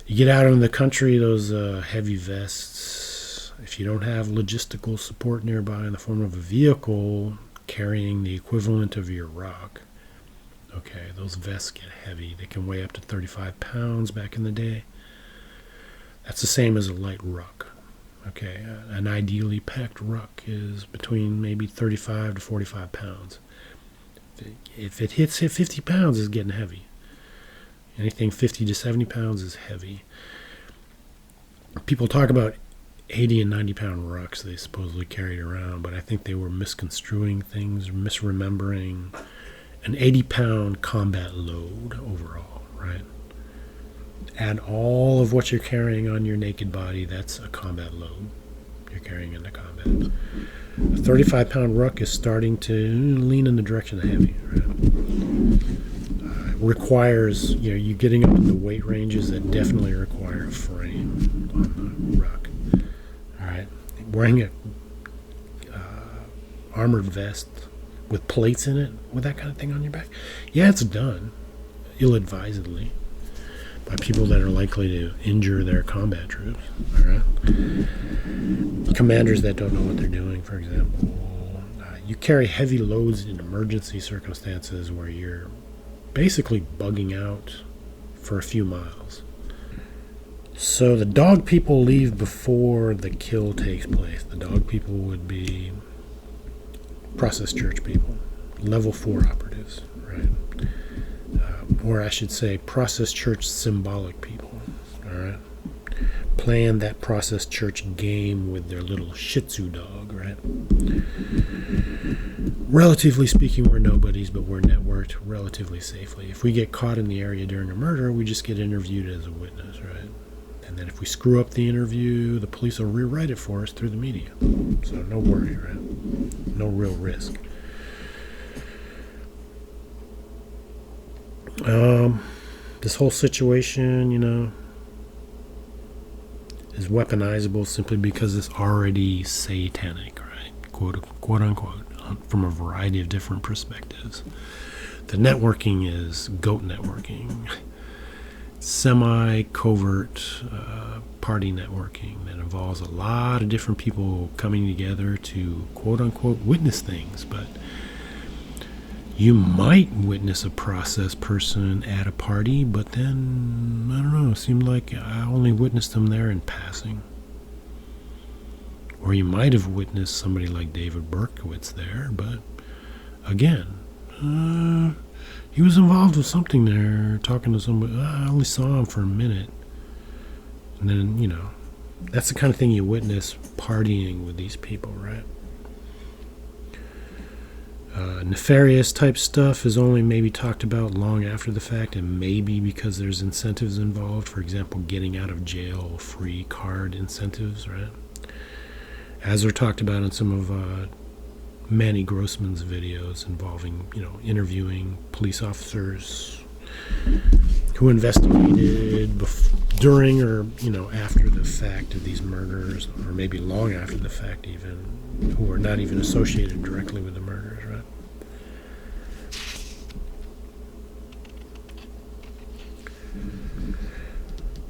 You get out in the country, those heavy vests, if you don't have logistical support nearby in the form of a vehicle carrying the equivalent of your rock, okay, those vests get heavy. They can weigh up to 35 pounds back in the day. That's the same as a light ruck. Okay, an ideally packed ruck is between maybe 35 to 45 pounds. If it hits 50 pounds, it's getting heavy. Anything 50 to 70 pounds is heavy. People talk about 80 and 90 pound rucks they supposedly carried around, but I think they were misconstruing things, misremembering an 80-pound combat load overall, right? Add all of what you're carrying on your naked body, that's a combat load you're carrying into combat. A 35-pound ruck is starting to lean in the direction of heavy, right? Requires, you getting up in the weight ranges that definitely require a frame on the ruck. All right, wearing a armored vest with plates in it, with that kind of thing on your back, yeah, it's done ill-advisedly by people that are likely to injure their combat troops. All right, commanders that don't know what they're doing, for example. You carry heavy loads in emergency circumstances where you're basically bugging out for a few miles. So the dog people leave before the kill takes place. The dog people would be process church people, level 4 operatives, right? Or I should say process church symbolic people, all right? Playing that process church game with their little Shih Tzu dog, right? Relatively speaking, we're nobodies, but we're networked relatively safely. If we get caught in the area during a murder, we just get interviewed as a witness, right? And then if we screw up the interview, the police will rewrite it for us through the media. So no worry, right? No real risk. This whole situation, is weaponizable simply because it's already satanic, right? Quote unquote, from a variety of different perspectives. The networking is goat networking, semi-covert party networking that involves a lot of different people coming together to quote unquote witness things, but you might witness a process person at a party, but then, I don't know, it seemed like I only witnessed them there in passing. Or you might have witnessed somebody like David Berkowitz there, but again, he was involved with something there, talking to somebody. I only saw him for a minute. And then, that's the kind of thing you witness partying with these people, right? Nefarious type stuff is only maybe talked about long after the fact, and maybe because there's incentives involved. For example, getting out of jail free card incentives, right? As are talked about in some of Manny Grossman's videos involving, interviewing police officers who investigated during or, after the fact of these murders, or maybe long after the fact even, who are not even associated directly with the murders, right?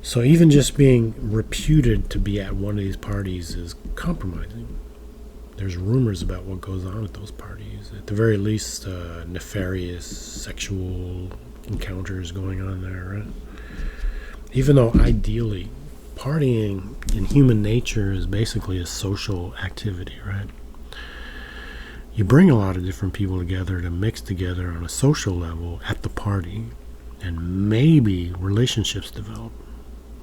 So even just being reputed to be at one of these parties is compromising. There's rumors about what goes on at those parties. At the very least, nefarious sexual encounters going on there, right? Even though ideally, partying in human nature is basically a social activity, right? You bring a lot of different people together to mix together on a social level at the party, and maybe relationships develop,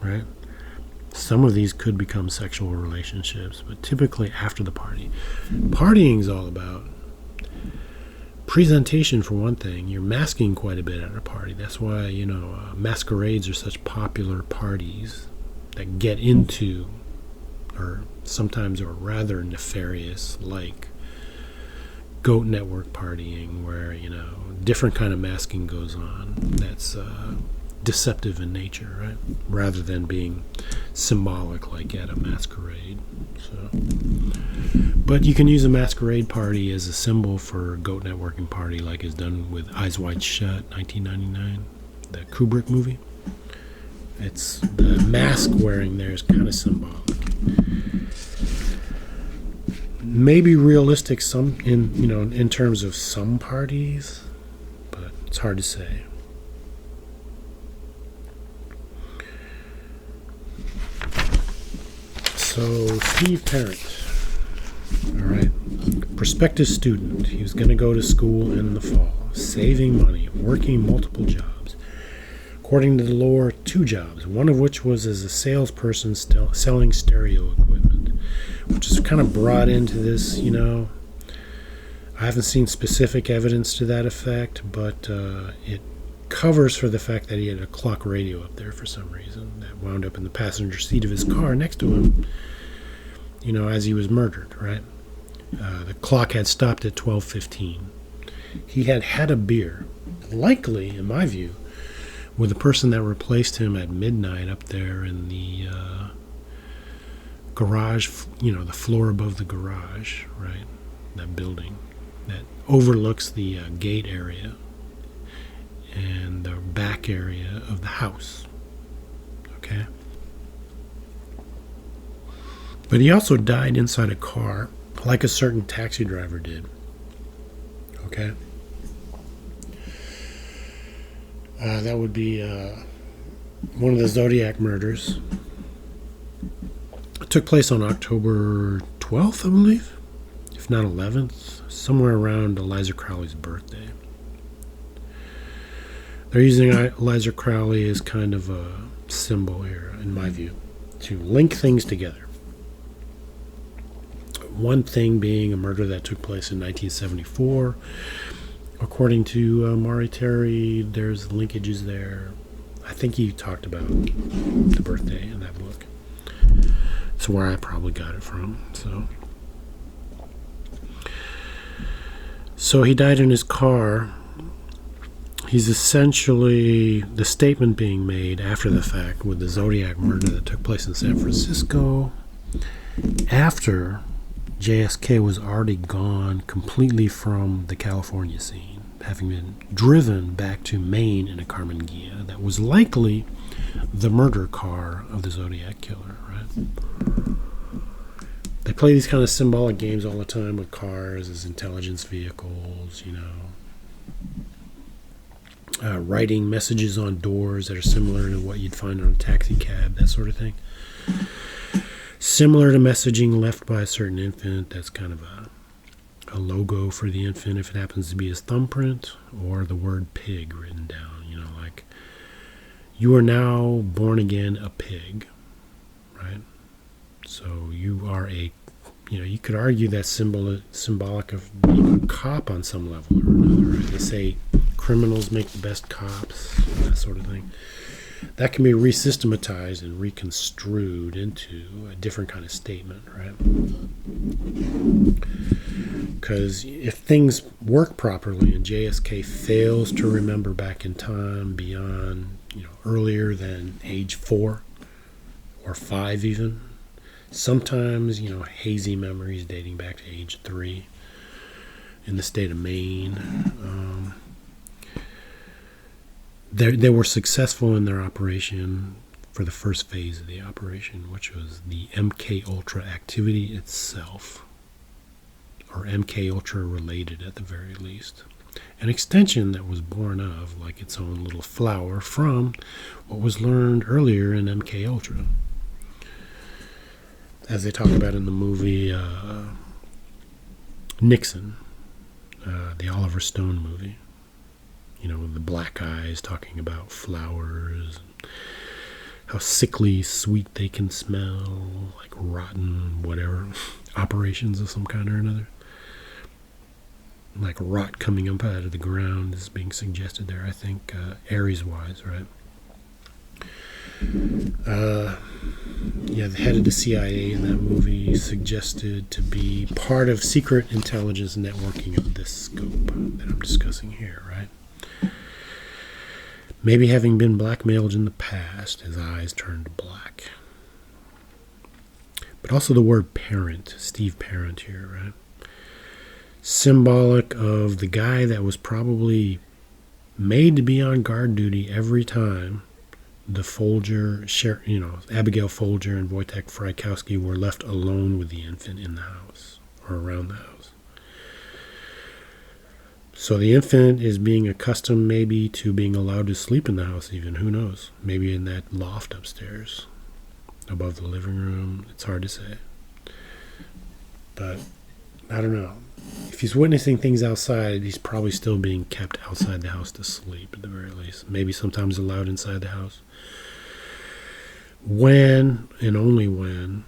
right? Some of these could become sexual relationships, but typically after the party. Partying is all about presentation, for one thing. You're masking quite a bit at a party. That's why, masquerades are such popular parties that get into, or sometimes are rather nefarious, like goat network partying, where, different kind of masking goes on. That's deceptive in nature, right? Rather than being symbolic like at a masquerade. So, but you can use a masquerade party as a symbol for a goat networking party, like is done with Eyes Wide Shut, 1999, the Kubrick movie. It's the mask wearing there is kind of symbolic. Maybe realistic some in terms of some parties, but it's hard to say. So Steve Parent, all right, prospective student. He was going to go to school in the fall, saving money, working multiple jobs. According to the lore, 2 jobs, one of which was as a salesperson selling stereo equipment, which is kind of brought into this, I haven't seen specific evidence to that effect, but it covers for the fact that he had a clock radio up there for some reason that wound up in the passenger seat of his car next to him, as he was murdered, right? The clock had stopped at 12:15. He had had a beer, likely, in my view, with the person that replaced him at midnight up there in the garage, the floor above the garage, right? That building that overlooks the gate area and the back area of the house. Okay? But he also died inside a car, like a certain taxi driver did. Okay? That would be one of the Zodiac murders. It took place on October 12th, I believe, if not 11th, somewhere around Eliza Crowley's birthday. They're using Eliza Crowley as kind of a symbol here, in my view, to link things together. One thing being a murder that took place in 1974. According to Maury Terry, there's linkages there. I think he talked about the birthday in that book. That's where I probably got it from. So he died in his car. He's essentially the statement being made after the fact with the Zodiac murder that took place in San Francisco after JSK was already gone completely from the California scene, having been driven back to Maine in a Carmen Ghia that was likely the murder car of the Zodiac killer, right? They play these kind of symbolic games all the time with cars as intelligence vehicles, writing messages on doors that are similar to what you'd find on a taxi cab, that sort of thing. Similar to messaging left by a certain infant, that's kind of a logo for the infant if it happens to be his thumbprint, or the word pig written down, like, you are now born again a pig, right? So you are you could argue that's symbolic of being a cop on some level or another, right? They say criminals make the best cops, that sort of thing. That can be resystematized and reconstrued into a different kind of statement, right? Because if things work properly and JSK fails to remember back in time beyond, earlier than age 4 or 5 even, sometimes, hazy memories dating back to age 3 in the state of Maine, They were successful in their operation for the first phase of the operation, which was the MK Ultra activity itself, or MK Ultra related at the very least. An extension that was born of, like its own little flower, from what was learned earlier in MK Ultra. As they talk about in the movie Nixon, the Oliver Stone movie. With the black eyes talking about flowers, and how sickly sweet they can smell, like rotten whatever, operations of some kind or another. Like rot coming up out of the ground is being suggested there, I think, Aries-wise, right? The head of the CIA in that movie suggested to be part of secret intelligence networking of this scope that I'm discussing here, right? Maybe having been blackmailed in the past, his eyes turned black. But also the word parent, Steve Parent here, right? Symbolic of the guy that was probably made to be on guard duty every time the Folger, Abigail Folger and Wojtek Frykowski were left alone with the infant in the house or around the house. So the infant is being accustomed maybe to being allowed to sleep in the house even, who knows? Maybe in that loft upstairs. above the living room. It's hard to say. But I don't know. If he's witnessing things outside, he's probably still being kept outside the house to sleep at the very least. Maybe sometimes allowed inside the house. When, and only when,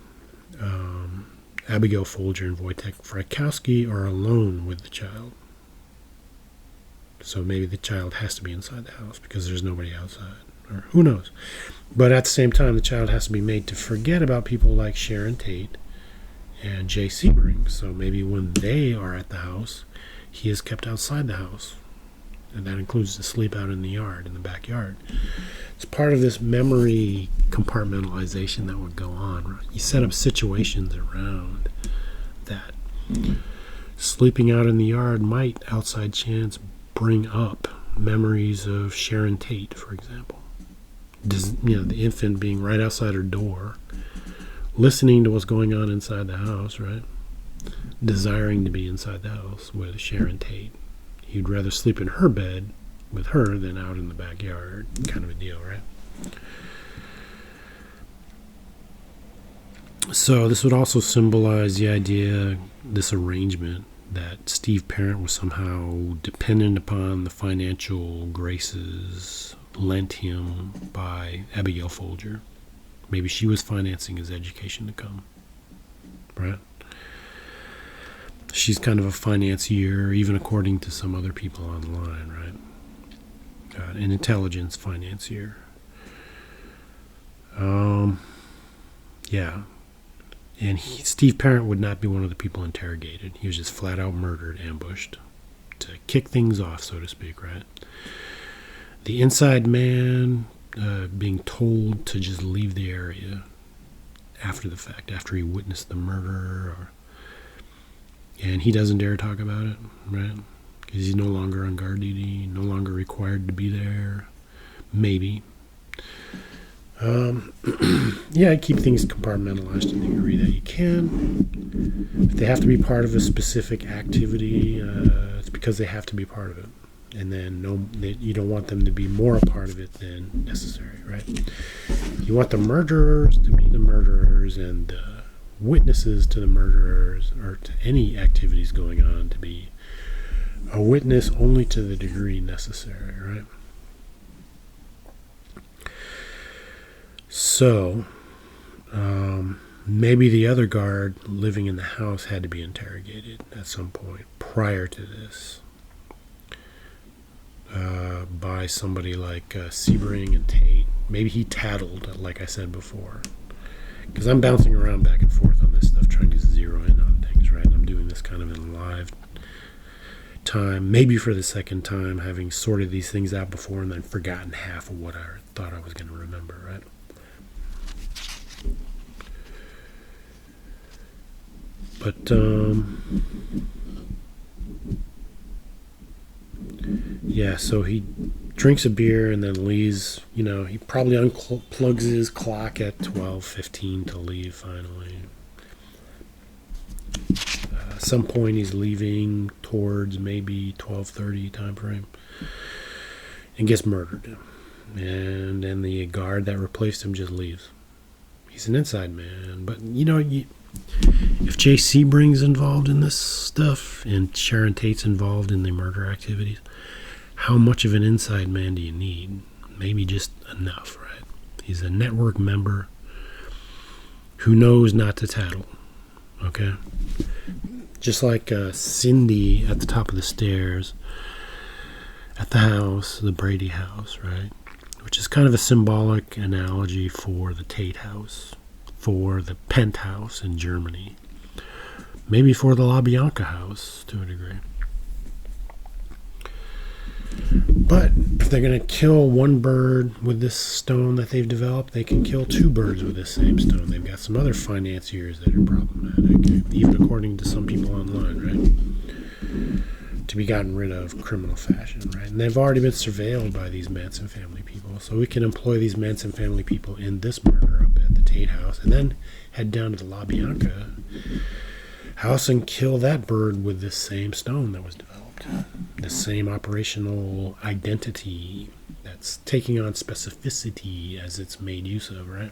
Abigail Folger and Wojtek Frykowski are alone with the child. So maybe the child has to be inside the house because there's nobody outside. Or who knows. But at the same time, the child has to be made to forget about people like Sharon Tate and Jay Sebring. So maybe when they are at the house, he is kept outside the house. And that includes to sleep out in the yard, in the backyard. It's part of this memory compartmentalization that would go on. Right? You set up situations around that. Sleeping out in the yard might, outside chance, bring up memories of Sharon Tate, for example. The infant being right outside her door, listening to what's going on inside the house, right? Desiring to be inside the house with Sharon Tate. He'd rather sleep in her bed with her than out in the backyard, kind of a deal, right? So this would also symbolize the idea, this arrangement, that Steve Parent was somehow dependent upon the financial graces lent him by Abigail Folger. Maybe she was financing his education to come, right? She's kind of a financier, even according to some other people online, right? An intelligence financier. Yeah. And Steve Parent would not be one of the people interrogated. He was just flat out murdered, ambushed, to kick things off, so to speak, right? The inside man being told to just leave the area after the fact, after he witnessed the murder, and he doesn't dare talk about it, right? Because he's no longer on guard duty, no longer required to be there, maybe. Yeah, keep things compartmentalized to the degree that you can. If they have to be part of a specific activity, it's because they have to be part of it. And then you don't want them to be more a part of it than necessary, right? You want the murderers to be the murderers and the witnesses to the murderers or to any activities going on to be a witness only to the degree necessary, right? So, maybe the other guard living in the house had to be interrogated at some point prior to this by somebody like Sebring and Tate. Maybe he tattled, like I said before. Because I'm bouncing around back and forth on this stuff, trying to zero in on things, right? I'm doing this kind of in live time, maybe for the second time, having sorted these things out before and then forgotten half of what I thought I was going to remember, right? But, yeah, so he drinks a beer and then leaves. He probably unplugs his clock at 12:15 to leave finally. At some point he's leaving towards maybe 12:30 time frame and gets murdered. And then the guard that replaced him just leaves. He's an inside man. But, if Jay Sebring's involved in this stuff and Sharon Tate's involved in the murder activities, how much of an inside man do you need? Maybe just enough, right? He's a network member who knows not to tattle, okay? Just like Cindy at the top of the stairs at the house, the Brady house, right? Which is kind of a symbolic analogy for the Tate house, for the penthouse in Germany, maybe for the LaBianca house to a degree. But if they're going to kill one bird with this stone that they've developed, they can kill two birds with this same stone. They've got some other financiers that are problematic, even according to some people online, right? To be gotten rid of criminal fashion, right? And they've already been surveilled by these Manson family people. So we can employ these Manson family people in this murder up at the Tate house and then head down to the LaBianca house and kill that bird with this same stone that was developed. The same operational identity that's taking on specificity as it's made use of, right?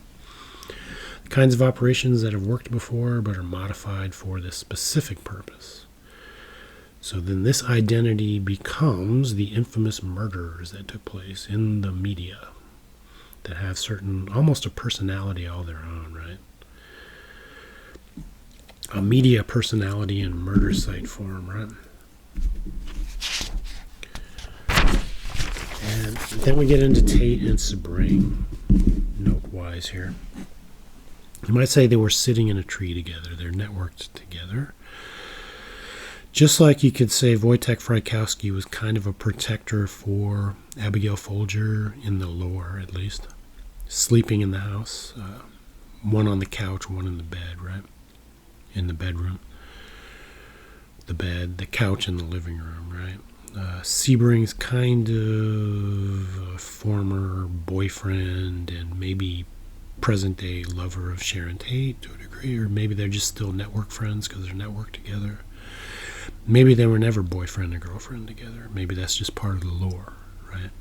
kinds of operations that have worked before but are modified for this specific purpose. So then this identity becomes the infamous murders that took place in the media that have certain, almost a personality all their own, right? A media personality in murder site form, right? And then we get into Tate and Sebring, note-wise here. You might say they were sitting in a tree together. They're networked together. Just like you could say Wojtek Frykowski was kind of a protector for Abigail Folger in the lore, at least. Sleeping in the house. One on the couch, one in the bed, right? In the bedroom. The bed, the couch in the living room, right? Sebring's kind of a former boyfriend and maybe present-day lover of Sharon Tate to a degree, or maybe they're just still network friends because they're networked together. Maybe they were never boyfriend and girlfriend together. Maybe that's just part of the lore, right?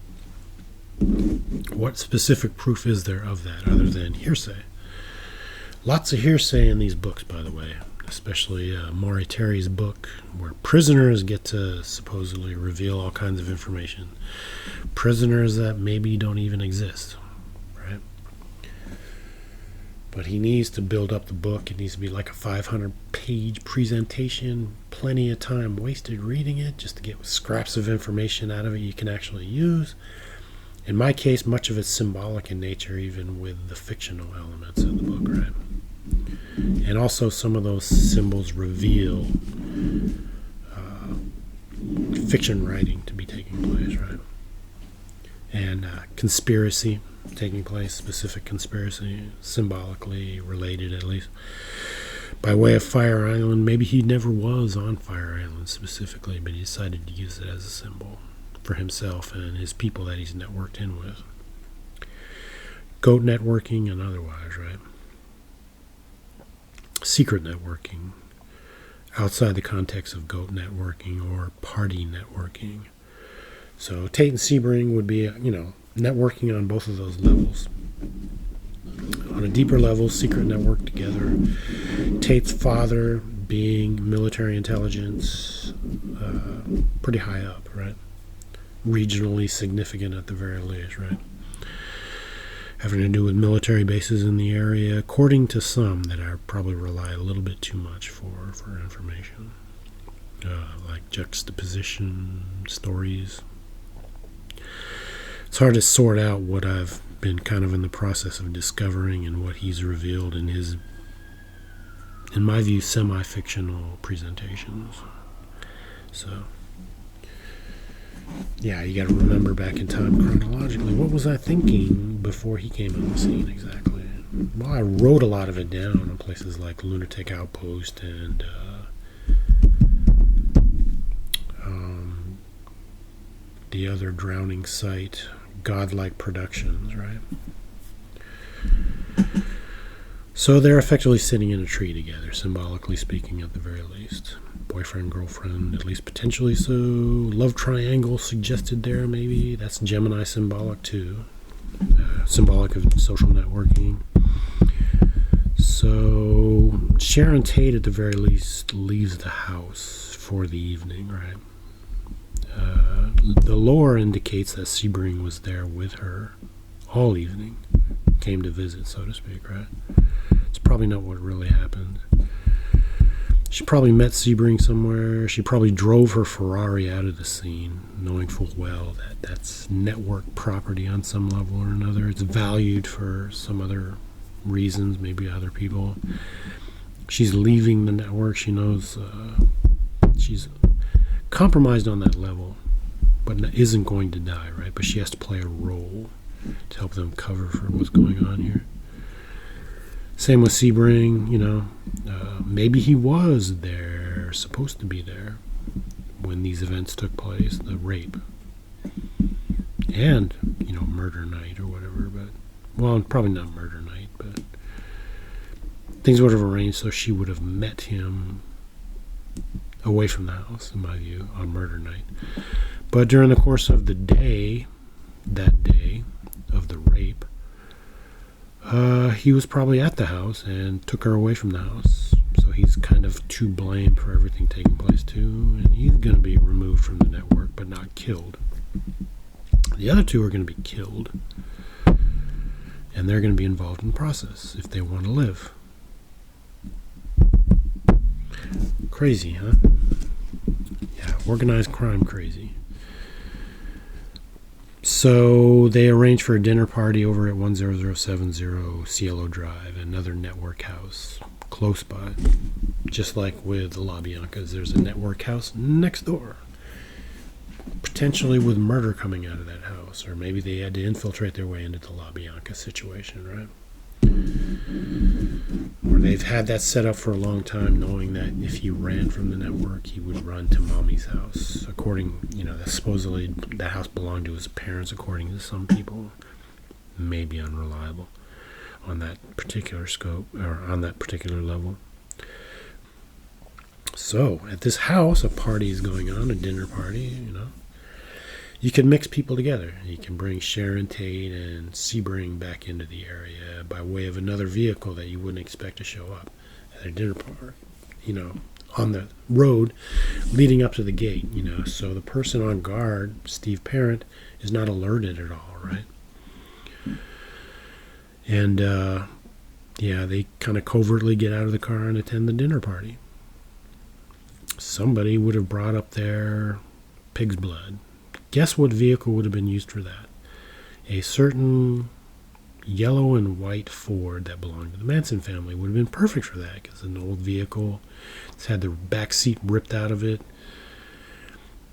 What specific proof is there of that other than hearsay? Lots of hearsay in these books, by the way, especially Maury Terry's book, where prisoners get to supposedly reveal all kinds of information. Prisoners that maybe don't even exist, right? But he needs to build up the book. It needs to be like a 500-page presentation, plenty of time wasted reading it just to get scraps of information out of it you can actually use. In my case, much of it's symbolic in nature, even with the fictional elements of the book, right? And also some of those symbols reveal fiction writing to be taking place, right? And conspiracy taking place, specific conspiracy, symbolically related at least. By way of Fire Island, maybe he never was on Fire Island specifically, but he decided to use it as a symbol for himself and his people that he's networked in with. Goat networking and otherwise, right? Secret networking, outside the context of goat networking or party networking. So Tate and Sebring would be, networking on both of those levels. On a deeper level, secret network together. Tate's father being military intelligence, pretty high up, right? Regionally significant at the very least, right? Having to do with military bases in the area, according to some that I probably rely a little bit too much for information. Like juxtaposition stories. It's hard to sort out what I've been kind of in the process of discovering and what he's revealed in his, in my view, semi-fictional presentations. So, yeah, you got to remember back in time chronologically. What was I thinking before he came on the scene exactly? Well, I wrote a lot of it down in places like Lunatic Outpost and the other drowning site, Godlike Productions, right? So they're effectively sitting in a tree together, symbolically speaking at the very least. Boyfriend, girlfriend, at least potentially so. Love triangle suggested there, maybe. That's Gemini symbolic too. Symbolic of social networking. So Sharon Tate at the very least leaves the house for the evening, right? The lore indicates that Sebring was there with her all evening. Came to visit, so to speak, right? It's probably not what really happened. She probably met Sebring somewhere. She probably drove her Ferrari out of the scene, knowing full well that that's network property on some level or another. It's valued for some other reasons, maybe other people. She's leaving the network. She knows she's compromised on that level, but isn't going to die, right? But she has to play a role to help them cover for what's going on here. Same with Sebring, maybe he was there, supposed to be there, when these events took place, the rape. And, murder night or whatever, but, well, probably not murder night, but things would have arranged so she would have met him away from the house, in my view, on murder night. But during the course of the day, that day of the rape, he was probably at the house and took her away from the house. So he's kind of to blame for everything taking place too, and he's going to be removed from the network but not killed. The other two are going to be killed, and they're going to be involved in the process if they want to live. Crazy, huh? Yeah, organized crime crazy. So they arranged for a dinner party over at 10070 Cielo Drive, another network house close by. Just like with the LaBiancas, there's a network house next door. Potentially with murder coming out of that house, or maybe they had to infiltrate their way into the LaBianca situation, right? Or they've had that set up for a long time, knowing that if he ran from the network, he would run to mommy's house. According, that supposedly that house belonged to his parents, according to some people. Maybe unreliable on that particular scope, or on that particular level. So, at this house, a party is going on, a dinner party, You can mix people together. You can bring Sharon Tate and Sebring back into the area by way of another vehicle that you wouldn't expect to show up at a dinner party, on the road leading up to the gate, So the person on guard, Steve Parent, is not alerted at all, right? And, they kind of covertly get out of the car and attend the dinner party. Somebody would have brought up their pig's blood. Guess what vehicle would have been used for that? A certain yellow and white Ford that belonged to the Manson family would have been perfect for that, because it's an old vehicle. It's had the back seat ripped out of it,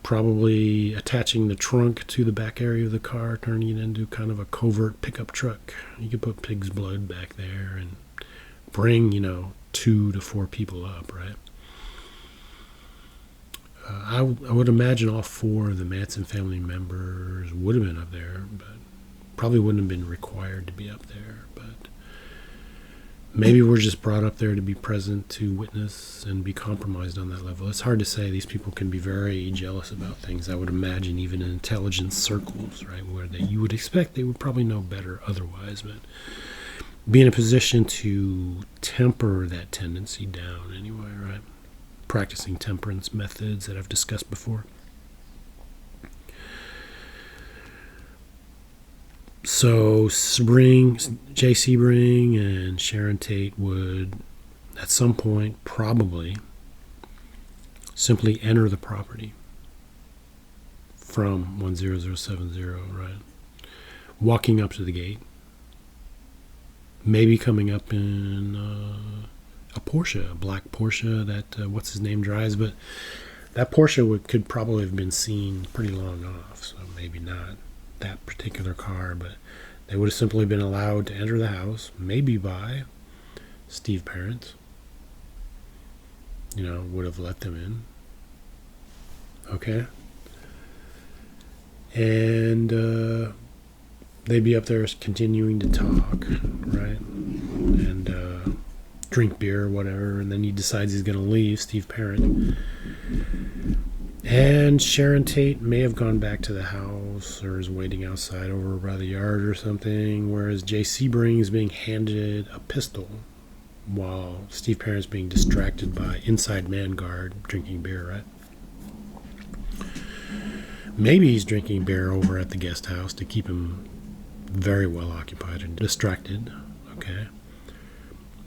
probably attaching the trunk to the back area of the car, turning it into kind of a covert pickup truck. You could put pig's blood back there and bring, 2 to 4 people up, right? I would imagine all 4 of the Manson family members would have been up there, but probably wouldn't have been required to be up there. But maybe we're just brought up there to be present, to witness, and be compromised on that level. It's hard to say. These people can be very jealous about things. I would imagine even in intelligence circles, right, where you would expect they would probably know better otherwise, but be in a position to temper that tendency down anyway, right? Practicing temperance methods that I've discussed before. So Jay Sebring and Sharon Tate would, at some point, probably simply enter the property from 10070, right? Walking up to the gate. Maybe coming up in a Porsche, a black Porsche that what's his name drives, but that Porsche could probably have been seen pretty long off, so maybe not that particular car, but they would have simply been allowed to enter the house, maybe by Steve Parent, would have let them in. Okay. And they'd be up there continuing to talk, right? And drink beer or whatever, and then he decides he's going to leave, Steve Parent. And Sharon Tate may have gone back to the house or is waiting outside over by the yard or something, whereas Jay Sebring is being handed a pistol while Steve Parent's being distracted by inside man guard drinking beer, right? Maybe he's drinking beer over at the guest house to keep him very well occupied and distracted, okay?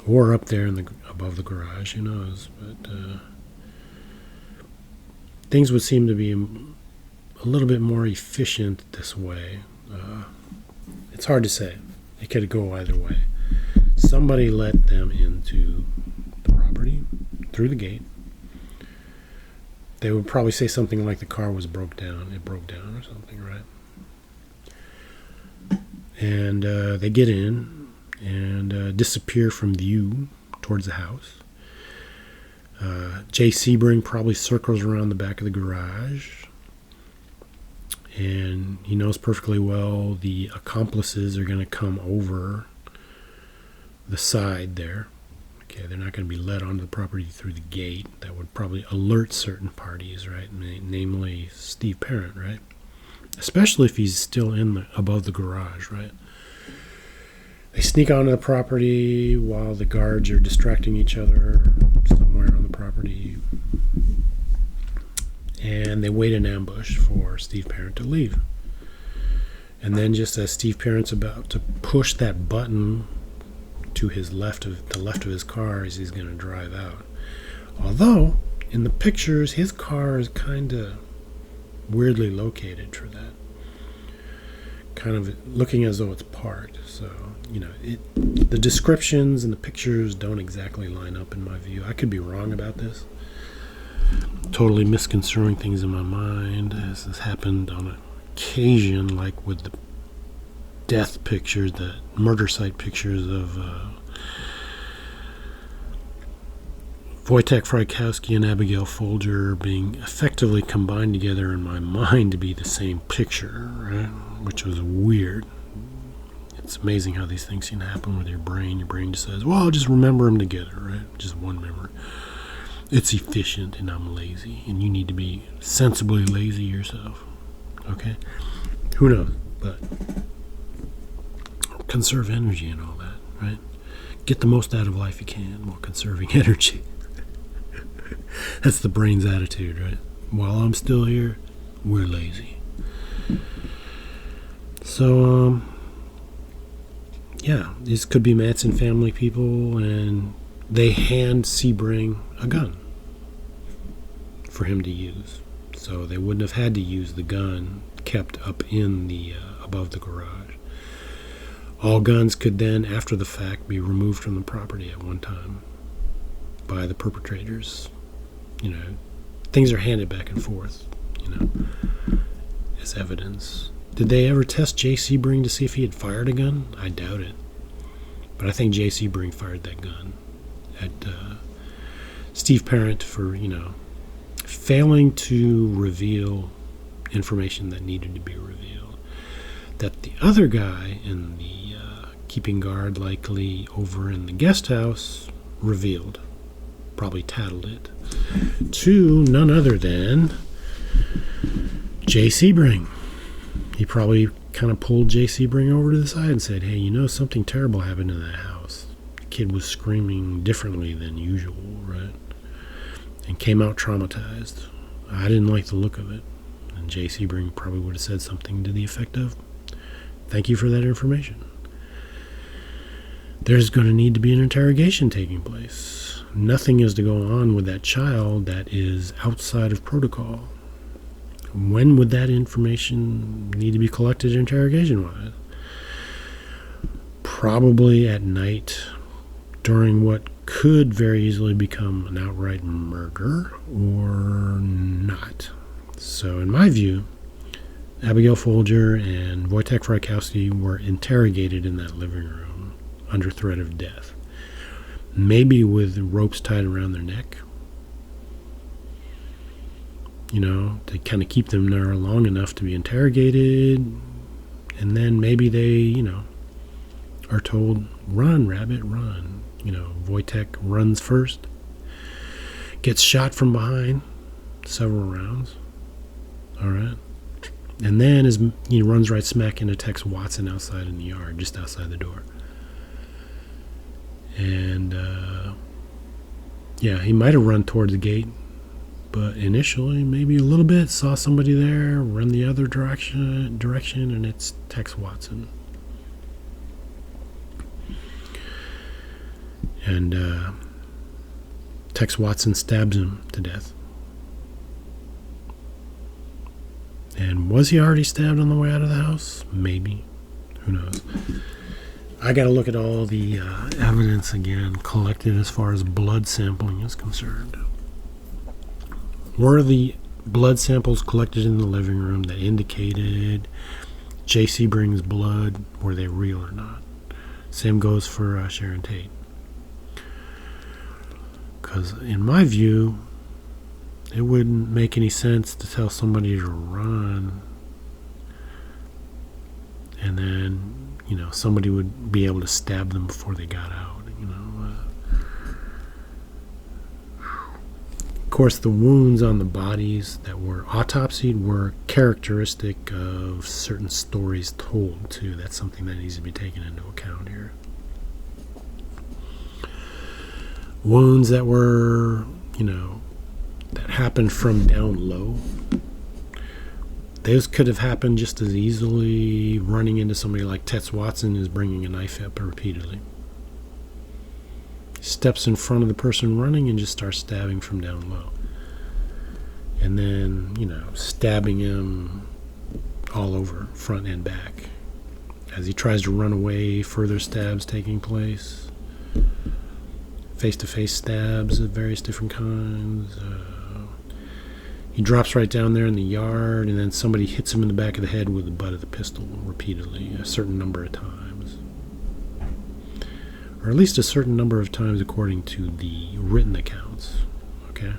Or up there above the garage, who knows? But things would seem to be a little bit more efficient this way. It's hard to say. It could go either way. Somebody let them into the property through the gate. They would probably say something like the car was broke down. It broke down or something, right? And they get in and disappear from view towards the house. Jay Sebring probably circles around the back of the garage, and he knows perfectly well the accomplices are going to come over the side there. Okay, they're not going to be let onto the property through the gate. That would probably alert certain parties, right? Namely Steve Parent, right? Especially if he's still above the garage, right? They sneak onto the property while the guards are distracting each other somewhere on the property. And they wait in ambush for Steve Parent to leave. And then just as Steve Parent's about to push that button to his left of the left of his car as he's going to drive out. Although, in the pictures, his car is kind of weirdly located for that. Kind of looking as though it's parked. So, the descriptions and the pictures don't exactly line up in my view. I could be wrong about this. Totally misconstruing things in my mind, as this happened on occasion, like with the death pictures, the murder site pictures of Wojtek Frykowski and Abigail Folger being effectively combined together in my mind to be the same picture, right? Which was weird. It's amazing how these things can happen with your brain. Your brain just says, well, just remember them together, right? Just one memory. It's efficient, and I'm lazy, and you need to be sensibly lazy yourself. Okay? Who knows? But conserve energy and all that, right? Get the most out of life you can while conserving energy. That's the brain's attitude, right? While I'm still here, we're lazy. So, yeah, these could be Manson family people, and they hand Sebring a gun for him to use. So they wouldn't have had to use the gun kept up in the above the garage. All guns could then, after the fact, be removed from the property at one time by the perpetrators. Things are handed back and forth, as evidence. Did they ever test J. Sebring to see if he had fired a gun? I doubt it. But I think J. Sebring fired that gun at Steve Parent for, failing to reveal information that needed to be revealed. That the other guy in the keeping guard, likely over in the guest house, revealed. Probably tattled it. To none other than J. Sebring. He probably kind of pulled J. Sebring over to the side and said, hey, something terrible happened in that house. The kid was screaming differently than usual, right? And came out traumatized. I didn't like the look of it. And J. Sebring probably would have said something to the effect of, thank you for that information. There's going to need to be an interrogation taking place. Nothing is to go on with that child that is outside of protocol. When would that information need to be collected interrogation-wise? Probably at night during what could very easily become an outright murder or not. So in my view, Abigail Folger and Wojtek Frykowski were interrogated in that living room under threat of death. Maybe with ropes tied around their neck, to kind of keep them there long enough to be interrogated. And then maybe they, are told, run, rabbit, run. Wojtek runs first, gets shot from behind several rounds. All right. And then he runs right smack into Tex Watson outside in the yard, just outside the door. And, he might have run towards the gate, but initially, maybe a little bit, saw somebody there, run the other direction, and it's Tex Watson. And Tex Watson stabs him to death. And was he already stabbed on the way out of the house? Maybe. Who knows? I got to look at all the evidence again collected as far as blood sampling is concerned. Were the blood samples collected in the living room that indicated J. Sebring's blood, were they real or not? Same goes for Sharon Tate. Because in my view, it wouldn't make any sense to tell somebody to run and then, somebody would be able to stab them before they got out, course, the wounds on the bodies that were autopsied were characteristic of certain stories told, too. That's something that needs to be taken into account here. Wounds that were, that happened from down low. Those could have happened just as easily running into somebody like Tex Watson, who's bringing a knife up repeatedly. Steps in front of the person running and just starts stabbing from down low. And then, stabbing him all over, front and back. As he tries to run away, further stabs taking place. Face-to-face stabs of various different kinds. He drops right down there in the yard, and then somebody hits him in the back of the head with the butt of the pistol repeatedly, a certain number of times. Or at least a certain number of times according to the written accounts. Okay?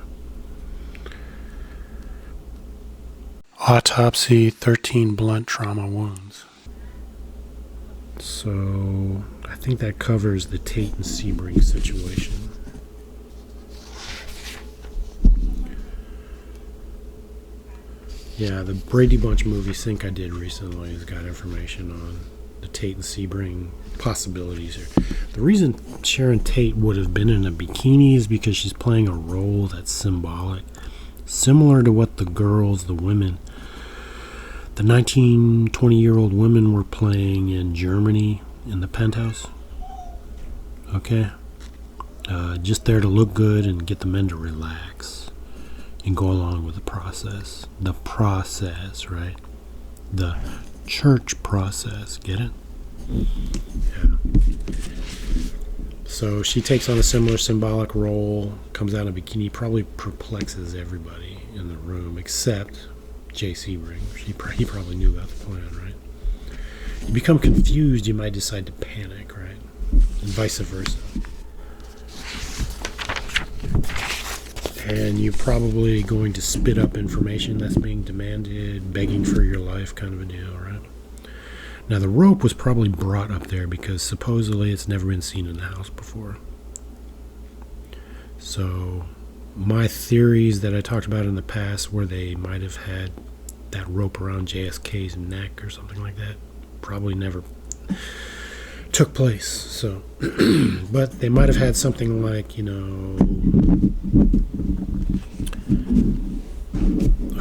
Autopsy, 13 blunt trauma wounds. So, I think that covers the Tate and Sebring situation. Yeah, the Brady Bunch movie sync I did recently has got information on the Tate and Sebring possibilities here. The reason Sharon Tate would have been in a bikini is because she's playing a role that's symbolic, similar to what the women, the 19, 20-year-old women were playing in Germany in the penthouse. Okay? Just there to look good and get the men to relax and go along with the process. The process, right? The church process. Get it? Yeah. So she takes on a similar symbolic role, comes out in a bikini, probably perplexes everybody in the room except Jay Sebring. He probably knew about the plan, right? You become confused, you might decide to panic, right? And vice versa. And you're probably going to spit up information that's being demanded, begging for your life, kind of a deal, right? Now, the rope was probably brought up there because supposedly it's never been seen in the house before. So, my theories that I talked about in the past where they might have had that rope around JSK's neck or something like that probably never took place. So, but they might have had something like,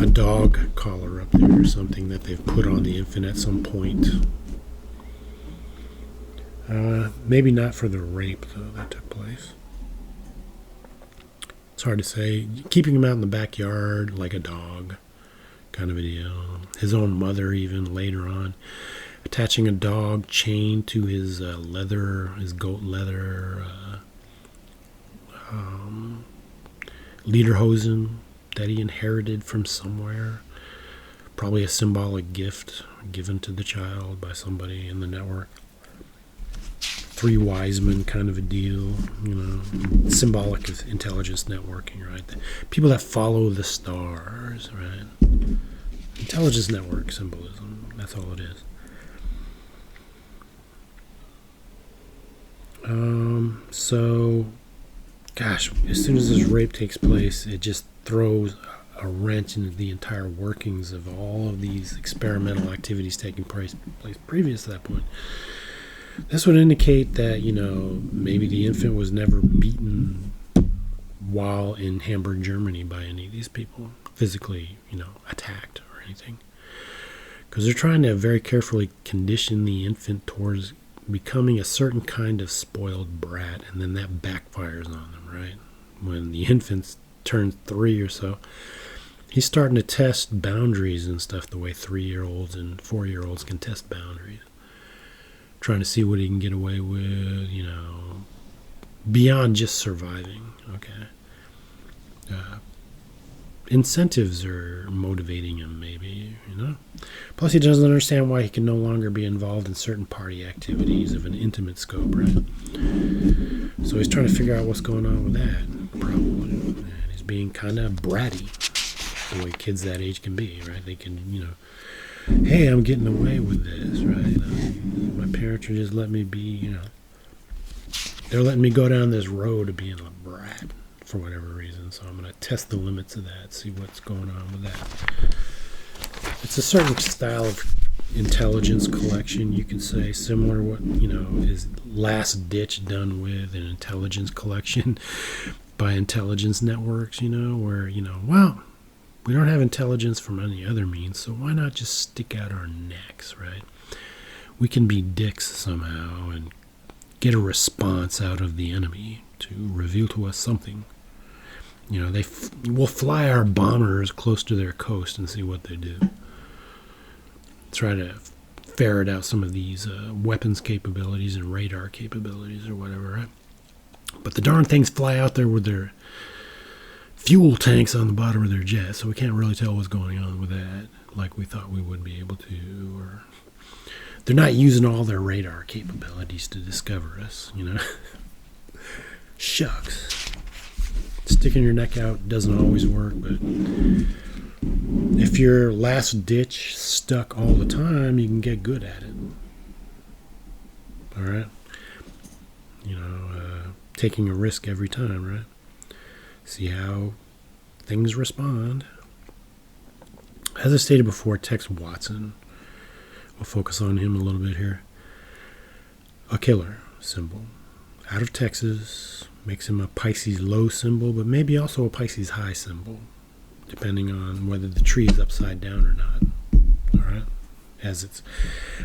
a dog collar up there or something that they've put on the infant at some point. Maybe not for the rape, though, that took place. It's hard to say. Keeping him out in the backyard like a dog, kind of a deal. His own mother, even later on, attaching a dog chained to his his goat leather lederhosen that he inherited from somewhere. Probably a symbolic gift given to the child by somebody in the network. Three wise men kind of a deal, symbolic of intelligence networking, right? The people that follow the stars, right? Intelligence network symbolism, that's all it is. So, gosh, as soon as this rape takes place, it just throws a wrench into the entire workings of all of these experimental activities taking place previous to that point. This would indicate that, maybe the infant was never beaten while in Hamburg, Germany by any of these people, physically, attacked or anything. Because they're trying to very carefully condition the infant towards becoming a certain kind of spoiled brat, and then that backfires on them, right? When the infant turns 3 or so, he's starting to test boundaries and stuff the way 3-year-olds and 4-year-olds can test boundaries. Trying to see what he can get away with, beyond just surviving, okay? Incentives are motivating him, maybe, Plus, he doesn't understand why he can no longer be involved in certain party activities of an intimate scope, right? So he's trying to figure out what's going on with that, probably. And he's being kind of bratty, the way kids that age can be, right? They can, hey, I'm getting away with this, right? My parents are just letting me be, they're letting me go down this road of being a brat, for whatever reason. So I'm going to test the limits of that, see what's going on with that. It's a certain style of intelligence collection, you could say, similar what, is last ditch done with an intelligence collection by intelligence networks, where, well, we don't have intelligence from any other means, so why not just stick out our necks, right? We can be dicks somehow and get a response out of the enemy to reveal to us something. We'll fly our bombers close to their coast and see what they do. Try to ferret out some of these weapons capabilities and radar capabilities or whatever, right? But the darn things fly out there with their fuel tanks on the bottom of their jet, so we can't really tell what's going on with that like we thought we would be able to. Or they're not using all their radar capabilities to discover us, Shucks. Sticking your neck out doesn't always work, but if you're last ditch stuck all the time, you can get good at it. All right? Taking a risk every time, right? See how things respond. As I stated before, Tex Watson. We'll focus on him a little bit here. A killer symbol. Out of Texas, makes him a Pisces low symbol, but maybe also a Pisces high symbol, depending on whether the tree is upside down or not. All right? As it's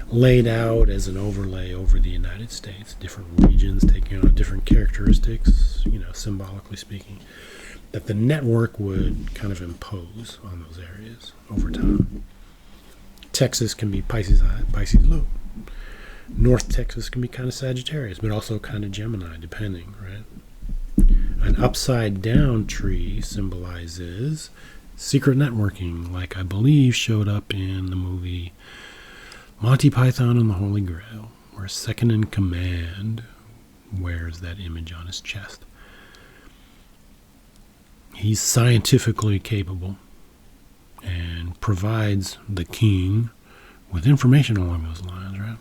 laid out as an overlay over the United States, different regions taking on different characteristics, symbolically speaking, that the network would kind of impose on those areas over time. Texas can be Pisces high, Pisces low. North Texas can be kind of Sagittarius, but also kind of Gemini, depending, right? An upside down tree symbolizes secret networking, like I believe showed up in the movie Monty Python and the Holy Grail, where second in command wears that image on his chest. He's scientifically capable and provides the king with information along those lines, right?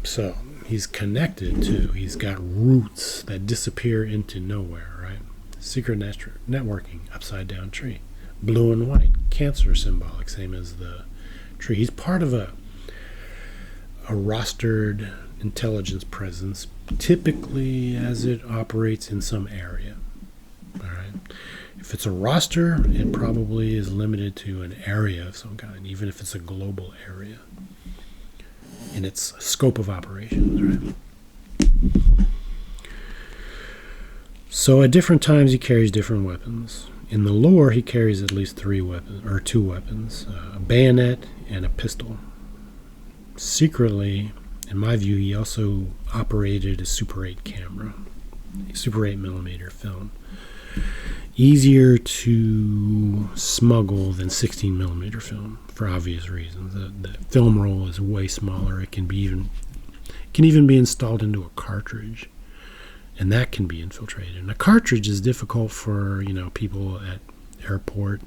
So he's connected too. He's got roots that disappear into nowhere, right? Secret networking, upside down tree. Blue and white, Cancer symbolic, same as the tree. He's part of a rostered intelligence presence, typically as it operates in some area. All right. If it's a roster, it probably is limited to an area of some kind, even if it's a global area in its scope of operations, right? So at different times he carries different weapons. In the lore, he carries at least two weapons, a bayonet and a pistol. Secretly, in my view, he also operated a Super 8 camera, a Super 8 millimeter film. Easier to smuggle than 16 millimeter film for obvious reasons. The film roll is way smaller. It can even be installed into a cartridge, and that can be infiltrated. And a cartridge is difficult for people at airport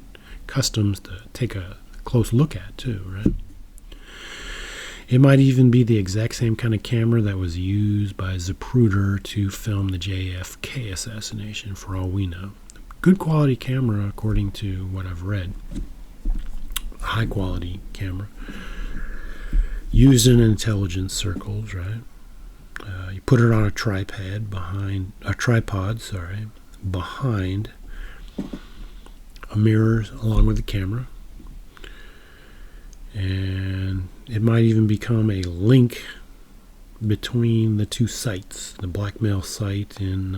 customs to take a close look at too, right? It might even be the exact same kind of camera that was used by Zapruder to film the JFK assassination, for all we know. Good quality camera, according to what I've read. High quality camera. Used in intelligence circles, right? You put it on a tripod behind a mirror along with the camera. And it might even become a link between the two sites, the blackmail site in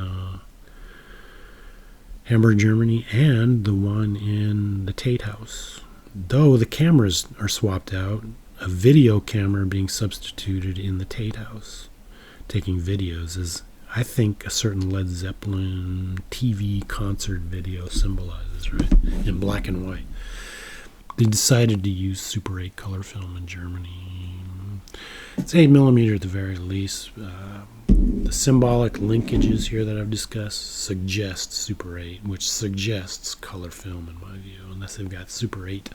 Hamburg, Germany, and the one in the Tate House. Though the cameras are swapped out, a video camera being substituted in the Tate House, taking videos, as I think a certain Led Zeppelin TV concert video symbolizes, right? In black and white. They decided to use Super 8 color film in Germany. It's 8 millimeter at the very least. The symbolic linkages here that I've discussed suggest Super 8, which suggests color film in my view, unless they've got Super 8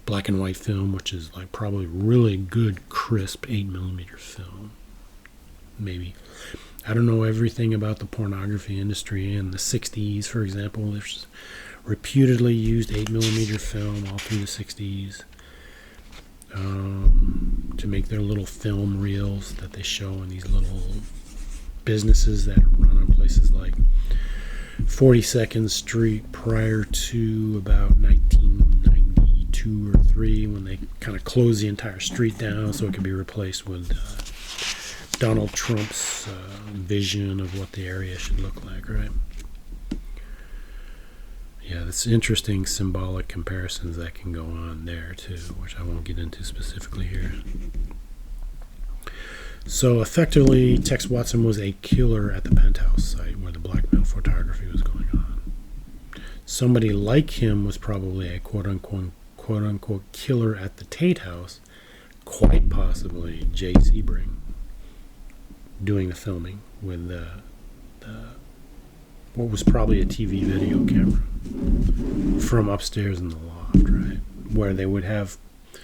black and white film, which is like probably really good, crisp 8 millimeter film. maybe. I don't know everything about the pornography industry in the 60s, for example. There's reputedly used 8mm film all through the 60s to make their little film reels that they show in these little businesses that run on places like 42nd Street prior to about 1992 or 3, when they kind of closed the entire street down so it could be replaced with Donald Trump's vision of what the area should look like, right? Yeah, that's interesting symbolic comparisons that can go on there too, which I won't get into specifically here. So effectively, Tex Watson was a killer at the Penthouse site where the blackmail photography was going on. Somebody like him was probably a quote-unquote killer at the Tate House, quite possibly Jay Sebring, doing the filming with what was probably a TV video camera from upstairs in the loft, right? Where they would have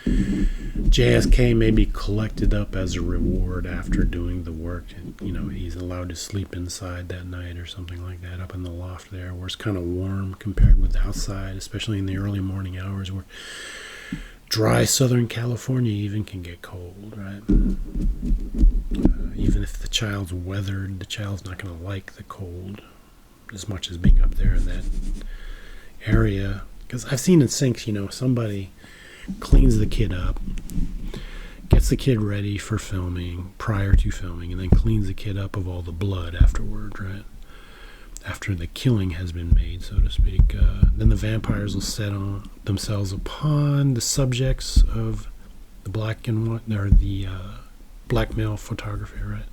JSK maybe collected up as a reward after doing the work. And, he's allowed to sleep inside that night or something like that up in the loft there, where it's kind of warm compared with the outside, especially in the early morning hours where dry Southern California even can get cold, right? Even if the child's weathered, the child's not going to like the cold as much as being up there in that area. Because I've seen in sinks, somebody cleans the kid up, gets the kid ready for filming, prior to filming, and then cleans the kid up of all the blood afterward, right? After the killing has been made, so to speak. Then the vampires will set on themselves upon the subjects of the black and white, or the blackmail photography, right?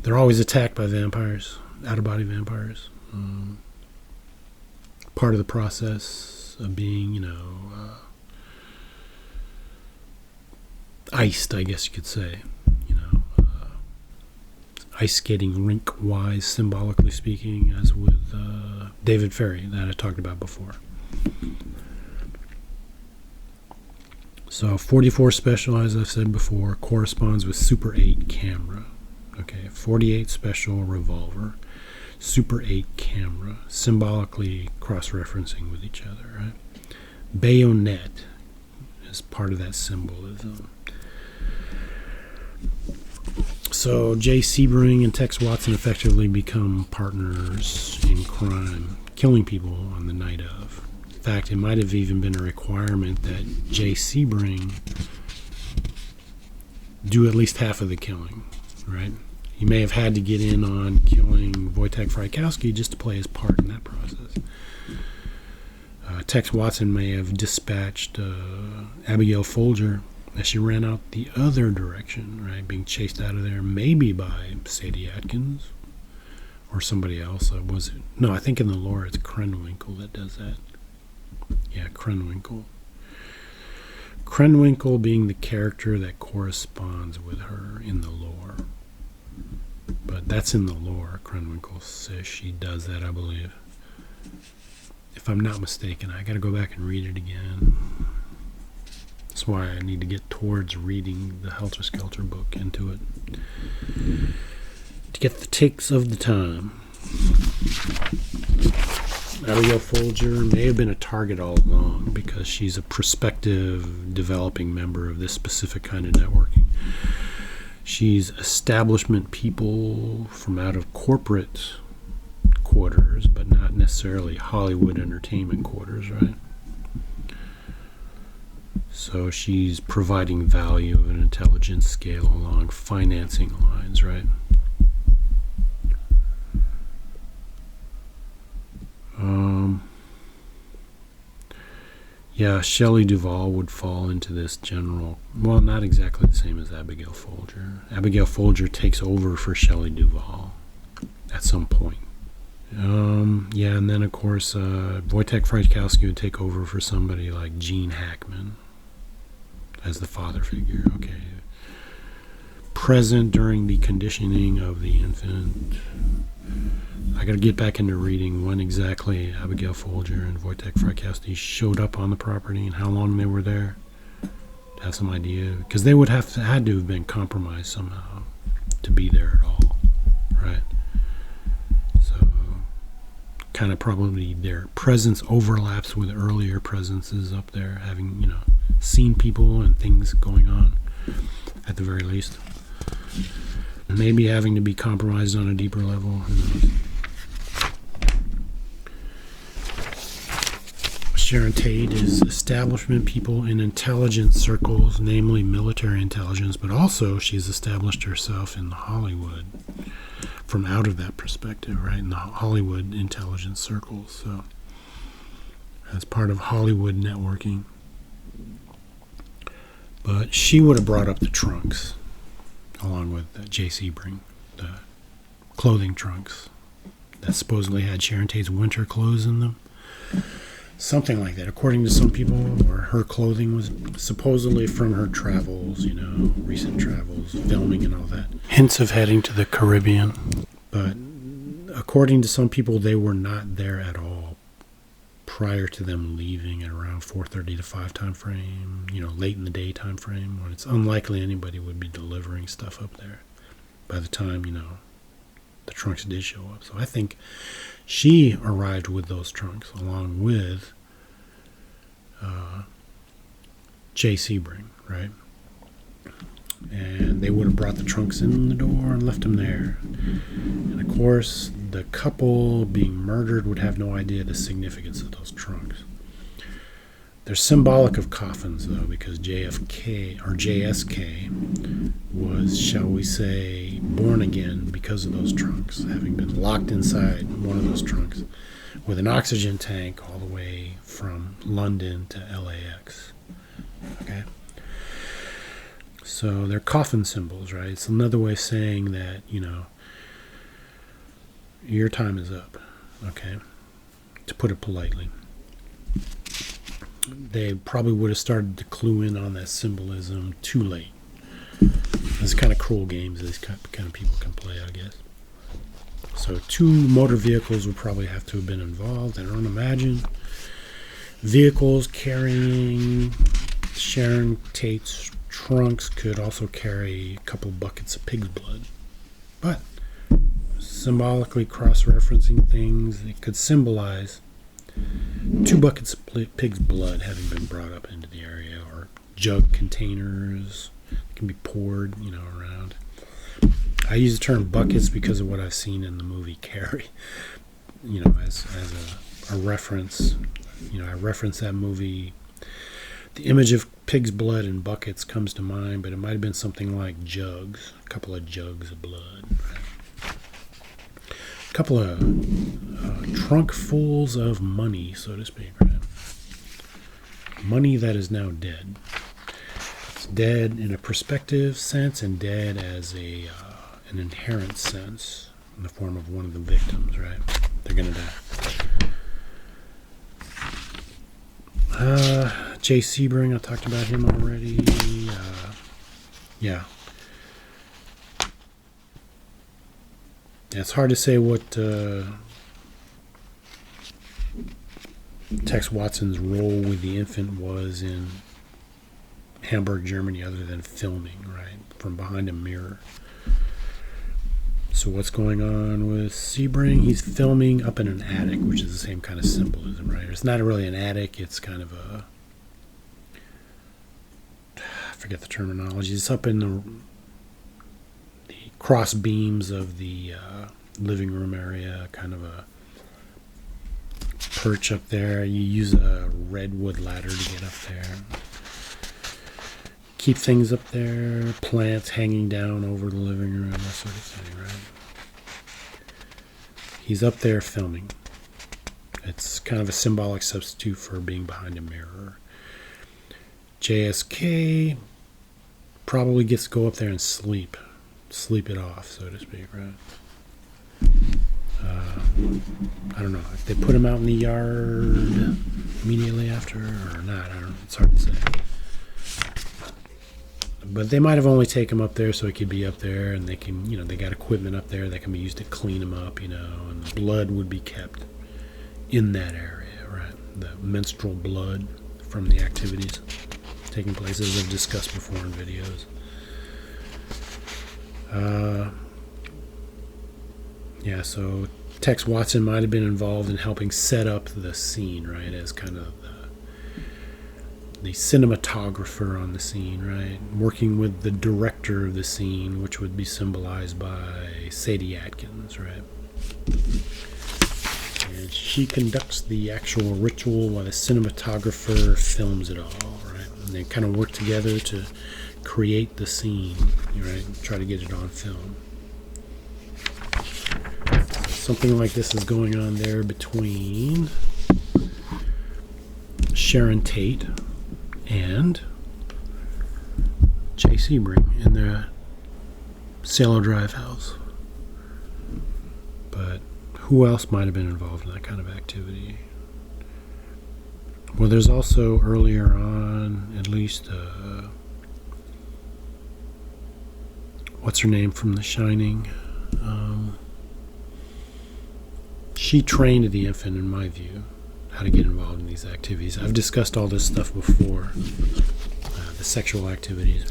They're always attacked by vampires, out-of-body vampires. Part of the process of being, iced, I guess you could say. Ice skating rink-wise, symbolically speaking, as with David Ferry that I talked about before. So 44 special, as I've said before, corresponds with Super 8 camera. Okay, 48 special revolver, Super 8 camera, symbolically cross-referencing with each other, right? Bayonet is part of that symbolism. So Jay Sebring and Tex Watson effectively become partners in crime, killing people on the night of. In fact, it might have even been a requirement that Jay Sebring do at least half of the killing, right? He may have had to get in on killing Wojtek Frykowski just to play his part in that process. Tex Watson may have dispatched Abigail Folger as she ran out the other direction, right, being chased out of there, maybe by Sadie Atkins or somebody else. Was it? No, I think in the lore it's Krenwinkel that does that. Yeah, Krenwinkel. Krenwinkel being the character that corresponds with her in the lore. But that's in the lore. Krenwinkel says she does that, I believe. If I'm not mistaken, I got to go back and read it again. That's why I need to get towards reading the Helter Skelter book into it to get the takes of the time. Abigail Folger may have been a target all along because she's a prospective developing member of this specific kind of networking. She's establishment people from out of corporate quarters, but not necessarily Hollywood entertainment quarters, right? So she's providing value of an intelligence scale along financing lines, right? Yeah, Shelley Duvall would fall into this general, well, not exactly the same as Abigail Folger. Abigail Folger takes over for Shelley Duvall at some point. Yeah, and then of course Wojtek Frykowski would take over for somebody like Gene Hackman as the father figure. Okay, present during the conditioning of the infant. I got to get back into reading when exactly Abigail Folger and Wojtek Frykowski showed up on the property and how long they were there to have some idea, because they would had to have been compromised somehow to be there at all, right? So kind of probably their presence overlaps with earlier presences up there, having, seen people and things going on at the very least. Maybe having to be compromised on a deeper level. Who knows? Sharon Tate is establishment people in intelligence circles, namely military intelligence, but also she's established herself in Hollywood from out of that perspective, right? In the Hollywood intelligence circles. So as part of Hollywood networking. But she would have brought up the trunks along with J. Sebring, the clothing trunks that supposedly had Sharon Tate's winter clothes in them. Something like that, according to some people, or her clothing was supposedly from her travels, recent travels, filming and all that. Hints of heading to the Caribbean. But according to some people, they were not there at all prior to them leaving at around 4:30 to 5 time frame, late in the day time frame, when it's unlikely anybody would be delivering stuff up there by the time, the trunks did show up. So I think she arrived with those trunks along with J. Sebring, right? And they would have brought the trunks in the door and left them there. And of course, the couple being murdered would have no idea the significance of those trunks. They're symbolic of coffins, though, because JFK or JSK was, shall we say, born again because of those trunks, having been locked inside one of those trunks with an oxygen tank all the way from London to LAX. Okay? So they're coffin symbols, right? It's another way of saying that, your time is up, okay? To put it politely. They probably would have started to clue in on that symbolism too late. It's kind of cruel games these kind of people can play, I guess. So 2 motor vehicles would probably have to have been involved. I don't imagine vehicles carrying Sharon Tate's trunks could also carry a couple buckets of pig's blood. But symbolically cross-referencing things, it could symbolize 2 buckets of pig's blood having been brought up into the area, or jug containers that can be poured, around. I use the term buckets because of what I've seen in the movie Carrie, as a reference. I reference that movie. The image of pig's blood in buckets comes to mind, but it might have been something like jugs, a couple of jugs of blood, right? A couple of trunkfuls of money, so to speak, right? Money that is now dead. It's dead in a perspective sense and dead as an inherent sense in the form of one of the victims, right? They're going to die. J. Sebring, I talked about him already. Yeah. It's hard to say what Tex Watson's role with the infant was in Hamburg, Germany, other than filming, right? From behind a mirror. So what's going on with Sebring? He's filming up in an attic, which is the same kind of symbolism, right? It's not really an attic, it's kind of I forget the terminology. It's up in the cross beams of the living room area, kind of a perch up there. You use a redwood ladder to get up there. Keep things up there, plants hanging down over the living room, that sort of thing, right? He's up there filming. It's kind of a symbolic substitute for being behind a mirror. JSK probably gets to go up there and sleep it off, so to speak, right? I don't know if they put him out in the yard immediately after or not. I don't know. It's hard to say. But they might have only taken him up there so he could be up there, and they can, they got equipment up there that can be used to clean him up, and the blood would be kept in that area, right? The menstrual blood from the activities taking place, as I've discussed before in videos. Uh, yeah, so Tex Watson might have been involved in helping set up the scene, right, as kind of the cinematographer on the scene, right, working with the director of the scene, which would be symbolized by Sadie Atkins, right. And she conducts the actual ritual while the cinematographer films it all, right. And they kind of work together to create the scene, right, and try to get it on film. Something like this is going on there between Sharon Tate and Jay Sebring in their Sailor Drive house. But who else might have been involved in that kind of activity? Well, there's also earlier on, at least, what's her name from The Shining? She trained the infant, in my view, how to get involved in these activities. I've discussed all this stuff before, the sexual activities.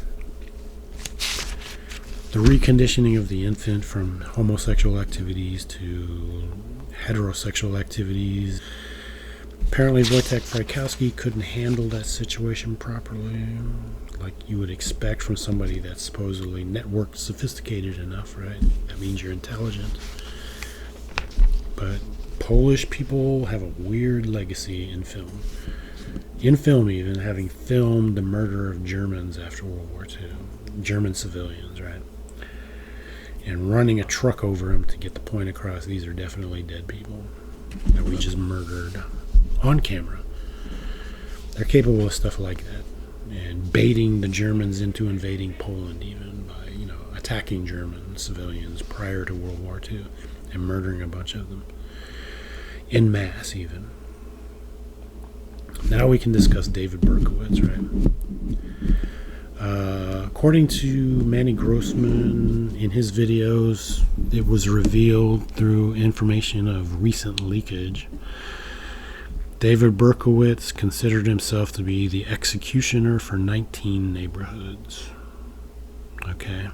The reconditioning of the infant from homosexual activities to heterosexual activities. Apparently Wojtek Frykowski couldn't handle that situation properly, like you would expect from somebody that's supposedly networked sophisticated enough, right? That means you're intelligent. But Polish people have a weird legacy in film. In film even, having filmed the murder of Germans after World War II. German civilians, right? And running a truck over them to get the point across, these are definitely dead people that we just murdered on camera. They're capable of stuff like that. And baiting the Germans into invading Poland even by, attacking German civilians prior to World War II and murdering a bunch of them. En masse even. Now we can discuss David Berkowitz, right? According to Manny Grossman, in his videos, it was revealed through information of recent leakage. David Berkowitz considered himself to be the executioner for 19 neighborhoods. Okay.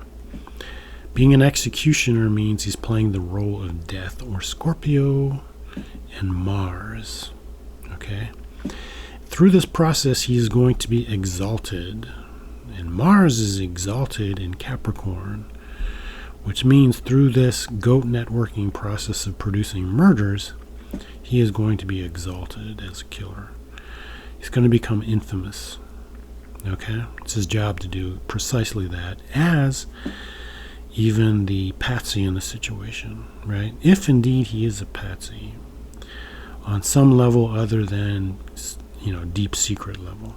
Being an executioner means he's playing the role of Death or Scorpio and Mars. Okay. Through this process, he is going to be exalted. And Mars is exalted in Capricorn, which means through this GOAT networking process of producing murders, he is going to be exalted as a killer. He's going to become infamous. Okay? It's his job to do precisely that, as even the patsy in the situation, right? If indeed he is a patsy, on some level other than, deep secret level.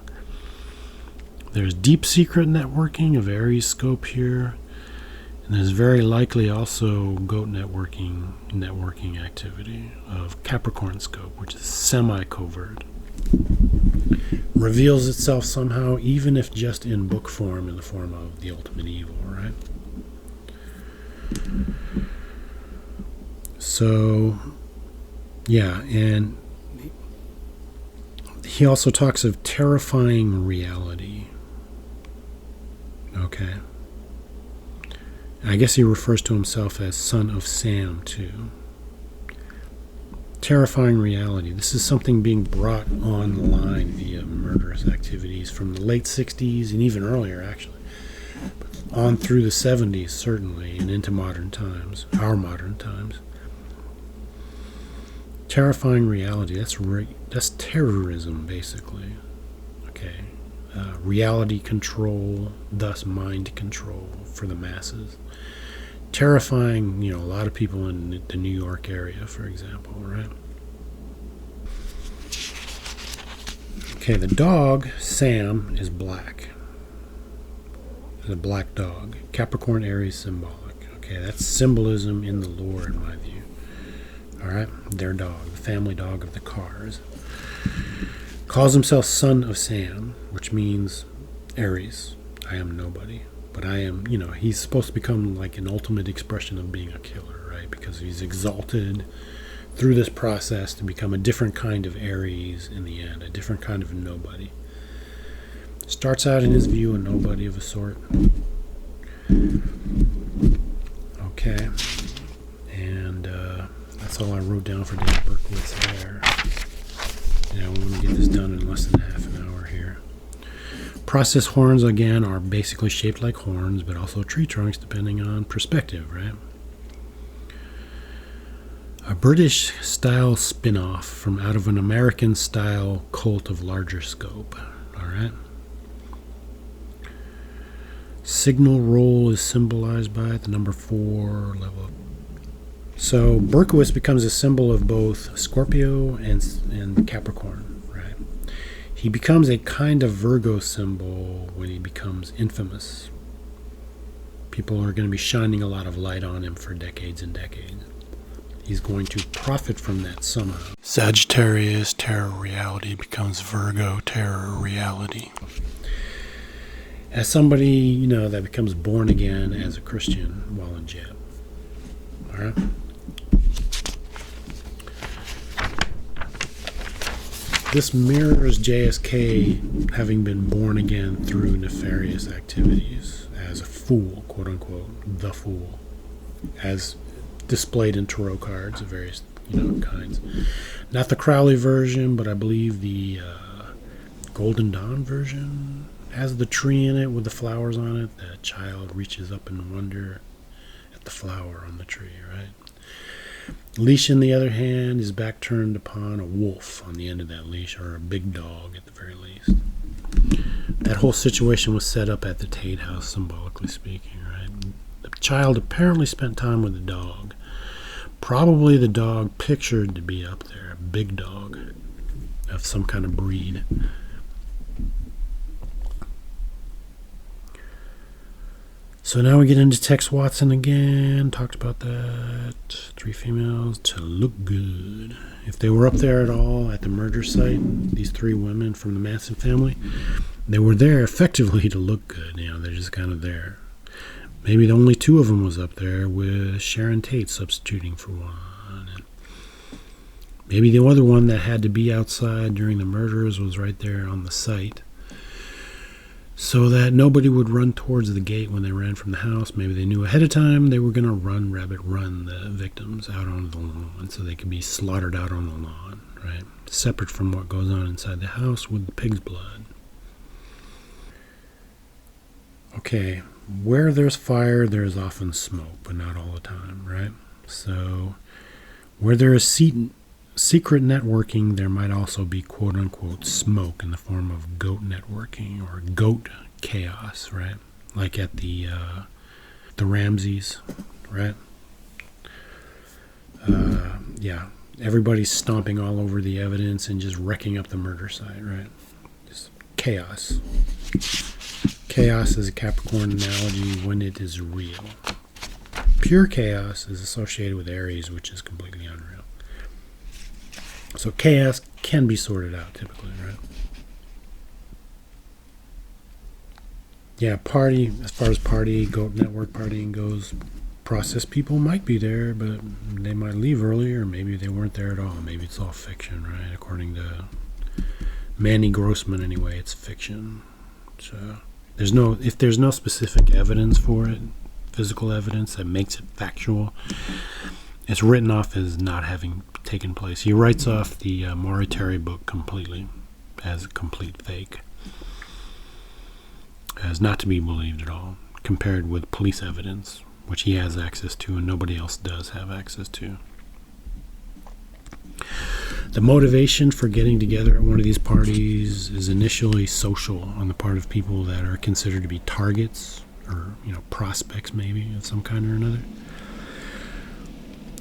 There's deep secret networking of Aries scope here, and there's very likely also GOAT networking activity of Capricorn scope, which is semi-covert. Reveals itself somehow, even if just in book form, in the form of The Ultimate Evil, right? So, yeah, and he also talks of terrifying reality. Okay. I guess he refers to himself as Son of Sam, too. Terrifying reality. This is something being brought online via murderous activities from the late 60s and even earlier, actually. On through the 70s, certainly, and into modern times, our modern times. Terrifying reality. That's terrorism, basically. Okay. Reality control, thus mind control for the masses. Terrifying, a lot of people in the New York area, for example, right? Okay, the dog, Sam, is black. It's a black dog. Capricorn, Aries, symbolic. Okay, that's symbolism in the lore, in my view. All right, their dog, the family dog of the Cars. Calls himself Son of Sam, which means Aries. I am nobody. But I am, he's supposed to become like an ultimate expression of being a killer, right? Because he's exalted through this process to become a different kind of Aries in the end, a different kind of nobody. Starts out in his view a nobody of a sort. Okay. And that's all I wrote down for Dave Berkowitz there. Yeah, we want to get this done in less than half an hour here. Process horns, again, are basically shaped like horns, but also tree trunks, depending on perspective, right? A British-style spin-off from out of an American-style cult of larger scope, all right? Signal roll is symbolized by the number 4 level. So Berkowitz becomes a symbol of both Scorpio and Capricorn, right? He becomes a kind of Virgo symbol when he becomes infamous. People are going to be shining a lot of light on him for decades and decades. He's going to profit from that somehow. Sagittarius, terror reality, becomes Virgo, terror reality. As somebody, that becomes born again as a Christian while in jail. All right? This mirrors JSK having been born again through nefarious activities as a fool, quote unquote, the fool, as displayed in tarot cards of various kinds. Not the Crowley version, but I believe the Golden Dawn version has the tree in it with the flowers on it. The child reaches up in wonder at the flower on the tree, right? Leash, on the other hand, is back turned upon a wolf on the end of that leash, or a big dog at the very least. That whole situation was set up at the Tate House, symbolically speaking, right? The child apparently spent time with the dog. Probably the dog pictured to be up there, a big dog of some kind of breed. So now we get into Tex Watson again. Talked about that. 3 females to look good. If they were up there at all at the murder site, these 3 women from the Manson family, they were there effectively to look good. They're just kind of there. Maybe the only 2 of them was up there with Sharon Tate substituting for one. And maybe the other one that had to be outside during the murders was right there on the site, so that nobody would run towards the gate when they ran from the house. Maybe they knew ahead of time they were going to run the victims out on the lawn so they could be slaughtered out on the lawn, right? Separate from what goes on inside the house with the pig's blood. Okay, where there's fire, there's often smoke, but not all the time, right? So where there is secret networking, there might also be quote-unquote smoke in the form of goat networking or goat chaos, right? Like at the Ramses, right? Everybody's stomping all over the evidence and just wrecking up the murder site, right? Just chaos. Chaos is a Capricorn analogy when it is real. Pure chaos is associated with Aries, which is completely unreal. So chaos can be sorted out typically, right? Yeah, party, as far as goat network partying goes, process people might be there, but they might leave early, or maybe they weren't there at all. Maybe it's all fiction, right? According to Manny Grossman, anyway, it's fiction. So if there's no specific evidence for it, physical evidence that makes it factual, it's written off as not having taken place. He writes off the Mauritari book completely as a complete fake, as not to be believed at all, compared with police evidence, which he has access to and nobody else does have access to. The motivation for getting together at one of these parties is initially social on the part of people that are considered to be targets or prospects maybe of some kind or another.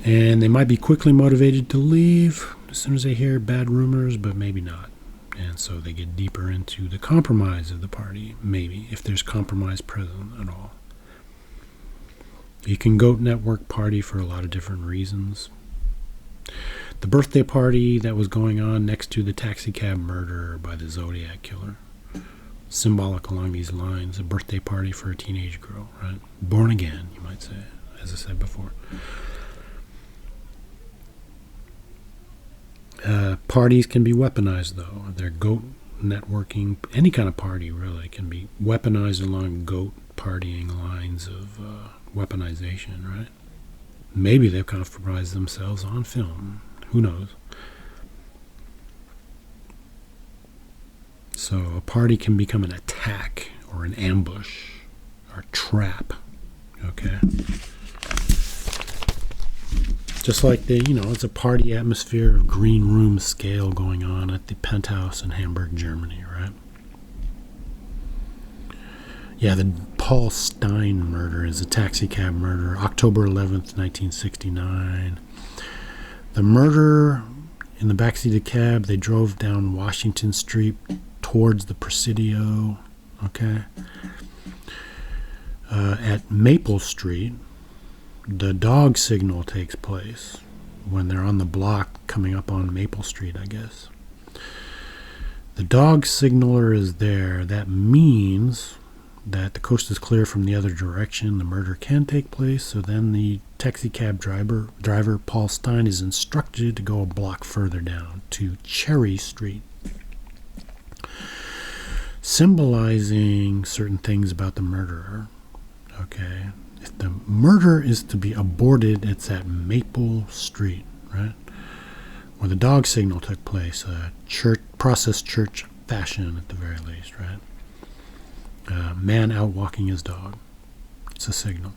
And they might be quickly motivated to leave as soon as they hear bad rumors, but maybe not. And so they get deeper into the compromise of the party, maybe, if there's compromise present at all. You can goat network party for a lot of different reasons. The birthday party that was going on next to the taxicab murder by the Zodiac killer. Symbolic along these lines, a birthday party for a teenage girl, right? Born again, you might say, as I said before. Parties can be weaponized, though. They're goat networking. Any kind of party, really, can be weaponized along goat partying lines of weaponization, right? Maybe they've compromised themselves on film. Who knows? So a party can become an attack or an ambush or trap. Okay? Just like it's a party atmosphere of green room scale going on at the penthouse in Hamburg, Germany, right? Yeah, the Paul Stein murder is a taxicab murder, October 11th, 1969. The murder in the backseat of the cab, they drove down Washington Street towards the Presidio, okay? At Maple Street, the dog signal takes place when they're on the block coming up on Maple Street, I guess. The dog signaler is there. That means that the coast is clear from the other direction. The murder can take place. So then the taxi cab driver Paul Stein is instructed to go a block further down to Cherry Street, symbolizing certain things about the murderer. Okay, if the murder is to be aborted, it's at Maple Street, right, where the dog signal took place. Process church fashion at the very least, right? Man out walking his dog. It's a signal.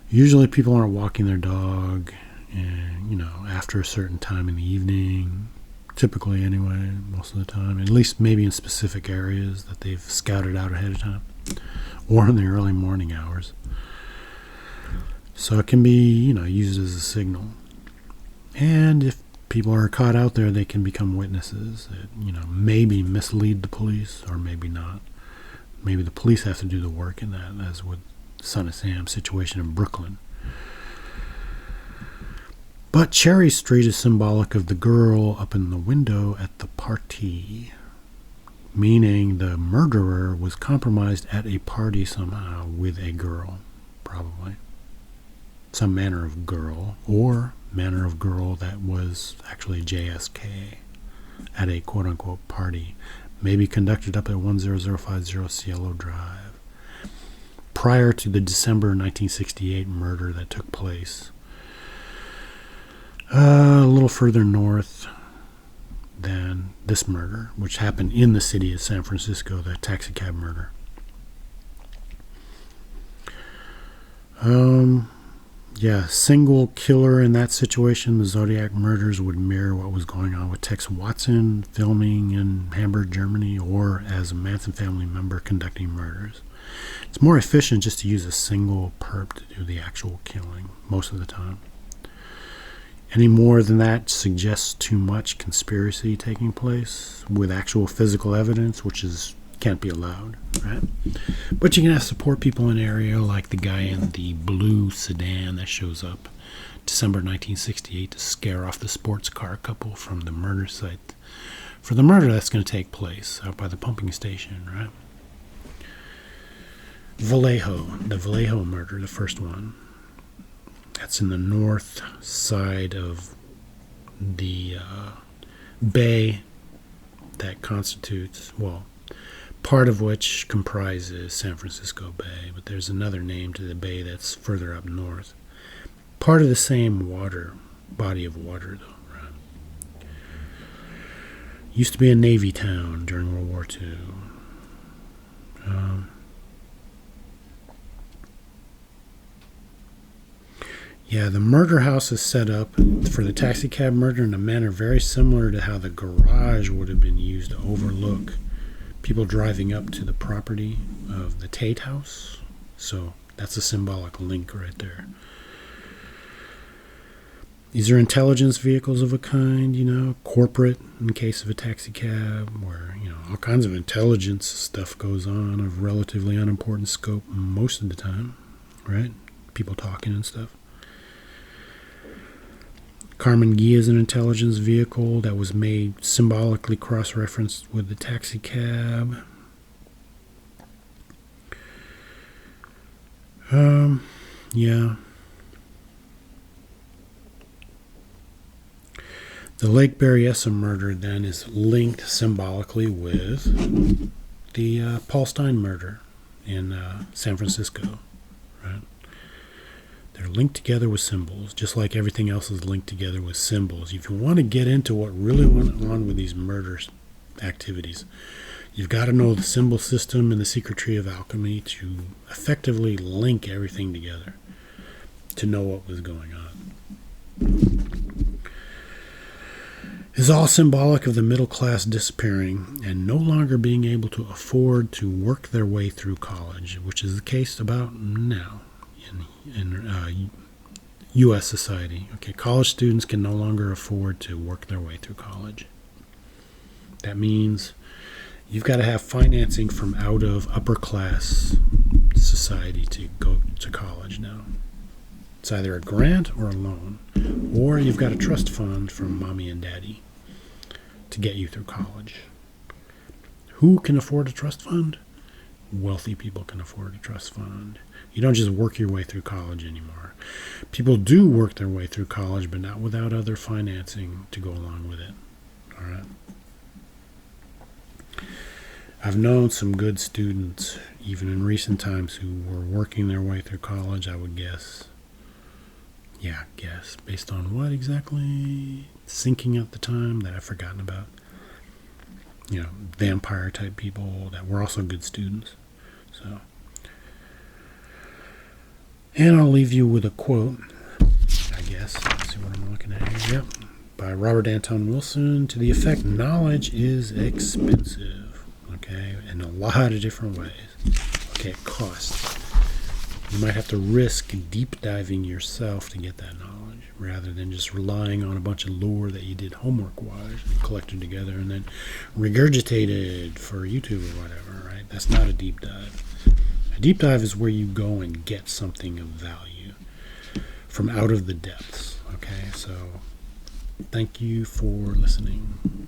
Usually people aren't walking their dog, and after a certain time in the evening. Typically, anyway, most of the time. At least maybe in specific areas that they've scouted out ahead of time, or in the early morning hours. So it can be, used as a signal. And if people are caught out there, they can become witnesses that, maybe mislead the police, or maybe not. Maybe the police have to do the work in that, as with Son of Sam situation in Brooklyn. But Cherry Street is symbolic of the girl up in the window at the party, meaning the murderer was compromised at a party somehow with a girl, probably. Some manner of girl, or manner of girl that was actually JSK at a quote-unquote party, maybe conducted up at 10050 Cielo Drive, prior to the December 1968 murder that took place a little further north than this murder, which happened in the city of San Francisco, the taxicab murder. Single killer in that situation. The Zodiac murders would mirror what was going on with Tex Watson filming in Hamburg, Germany, or as a Manson family member conducting murders. It's more efficient just to use a single perp to do the actual killing most of the time. Any more than that suggests too much conspiracy taking place with actual physical evidence, which can't be allowed, right? But you can have support people in an area like the guy in the blue sedan that shows up December 1968 to scare off the sports car couple from the murder site for the murder that's going to take place out by the pumping station, right? The Vallejo murder, the first one. That's in the north side of the bay that constitutes, part of which comprises San Francisco Bay, but there's another name to the bay that's further up north. Part of the same body of water, though, right? Used to be a Navy town during World War II. The murder house is set up for the taxicab murder in a manner very similar to how the garage would have been used to overlook people driving up to the property of the Tate House. So that's a symbolic link right there. These are intelligence vehicles of a kind, corporate in case of a taxi cab, where, all kinds of intelligence stuff goes on of relatively unimportant scope most of the time, right? People talking and stuff. Carmen Ghia is an intelligence vehicle that was made symbolically cross-referenced with the taxi cab. The Lake Berryessa murder then is linked symbolically with the Paul Stein murder in San Francisco, right? They're linked together with symbols, just like everything else is linked together with symbols. If you want to get into what really went on with these murder activities, you've got to know the symbol system and the secret tree of alchemy to effectively link everything together, to know what was going on. Is all symbolic of the middle class disappearing and no longer being able to afford to work their way through college, which is the case about now in U.S. society. Okay, college students can no longer afford to work their way through college. That means you've got to have financing from out of upper class society to go to college now. It's either a grant or a loan, or you've got a trust fund from mommy and daddy to get you through college. Who can afford a trust fund? Wealthy people can afford a trust fund. You don't just work your way through college anymore. People do work their way through college, but not without other financing to go along with it. All right. I've known some good students, even in recent times, who were working their way through college, I would guess. Yeah, guess. Based on what exactly? Thinking at the time that I've forgotten about. You know, vampire type people that were also good students. So, and I'll leave you with a quote, I guess. Let's see what I'm looking at here. Yep. By Robert Anton Wilson, to the effect, knowledge is expensive. Okay, in a lot of different ways. Okay, it costs. You might have to risk deep diving yourself to get that knowledge, rather than just relying on a bunch of lore that you did homework-wise and collected together and then regurgitated for YouTube or whatever, right? That's not a deep dive. A deep dive is where you go and get something of value from out of the depths, okay? So, thank you for listening.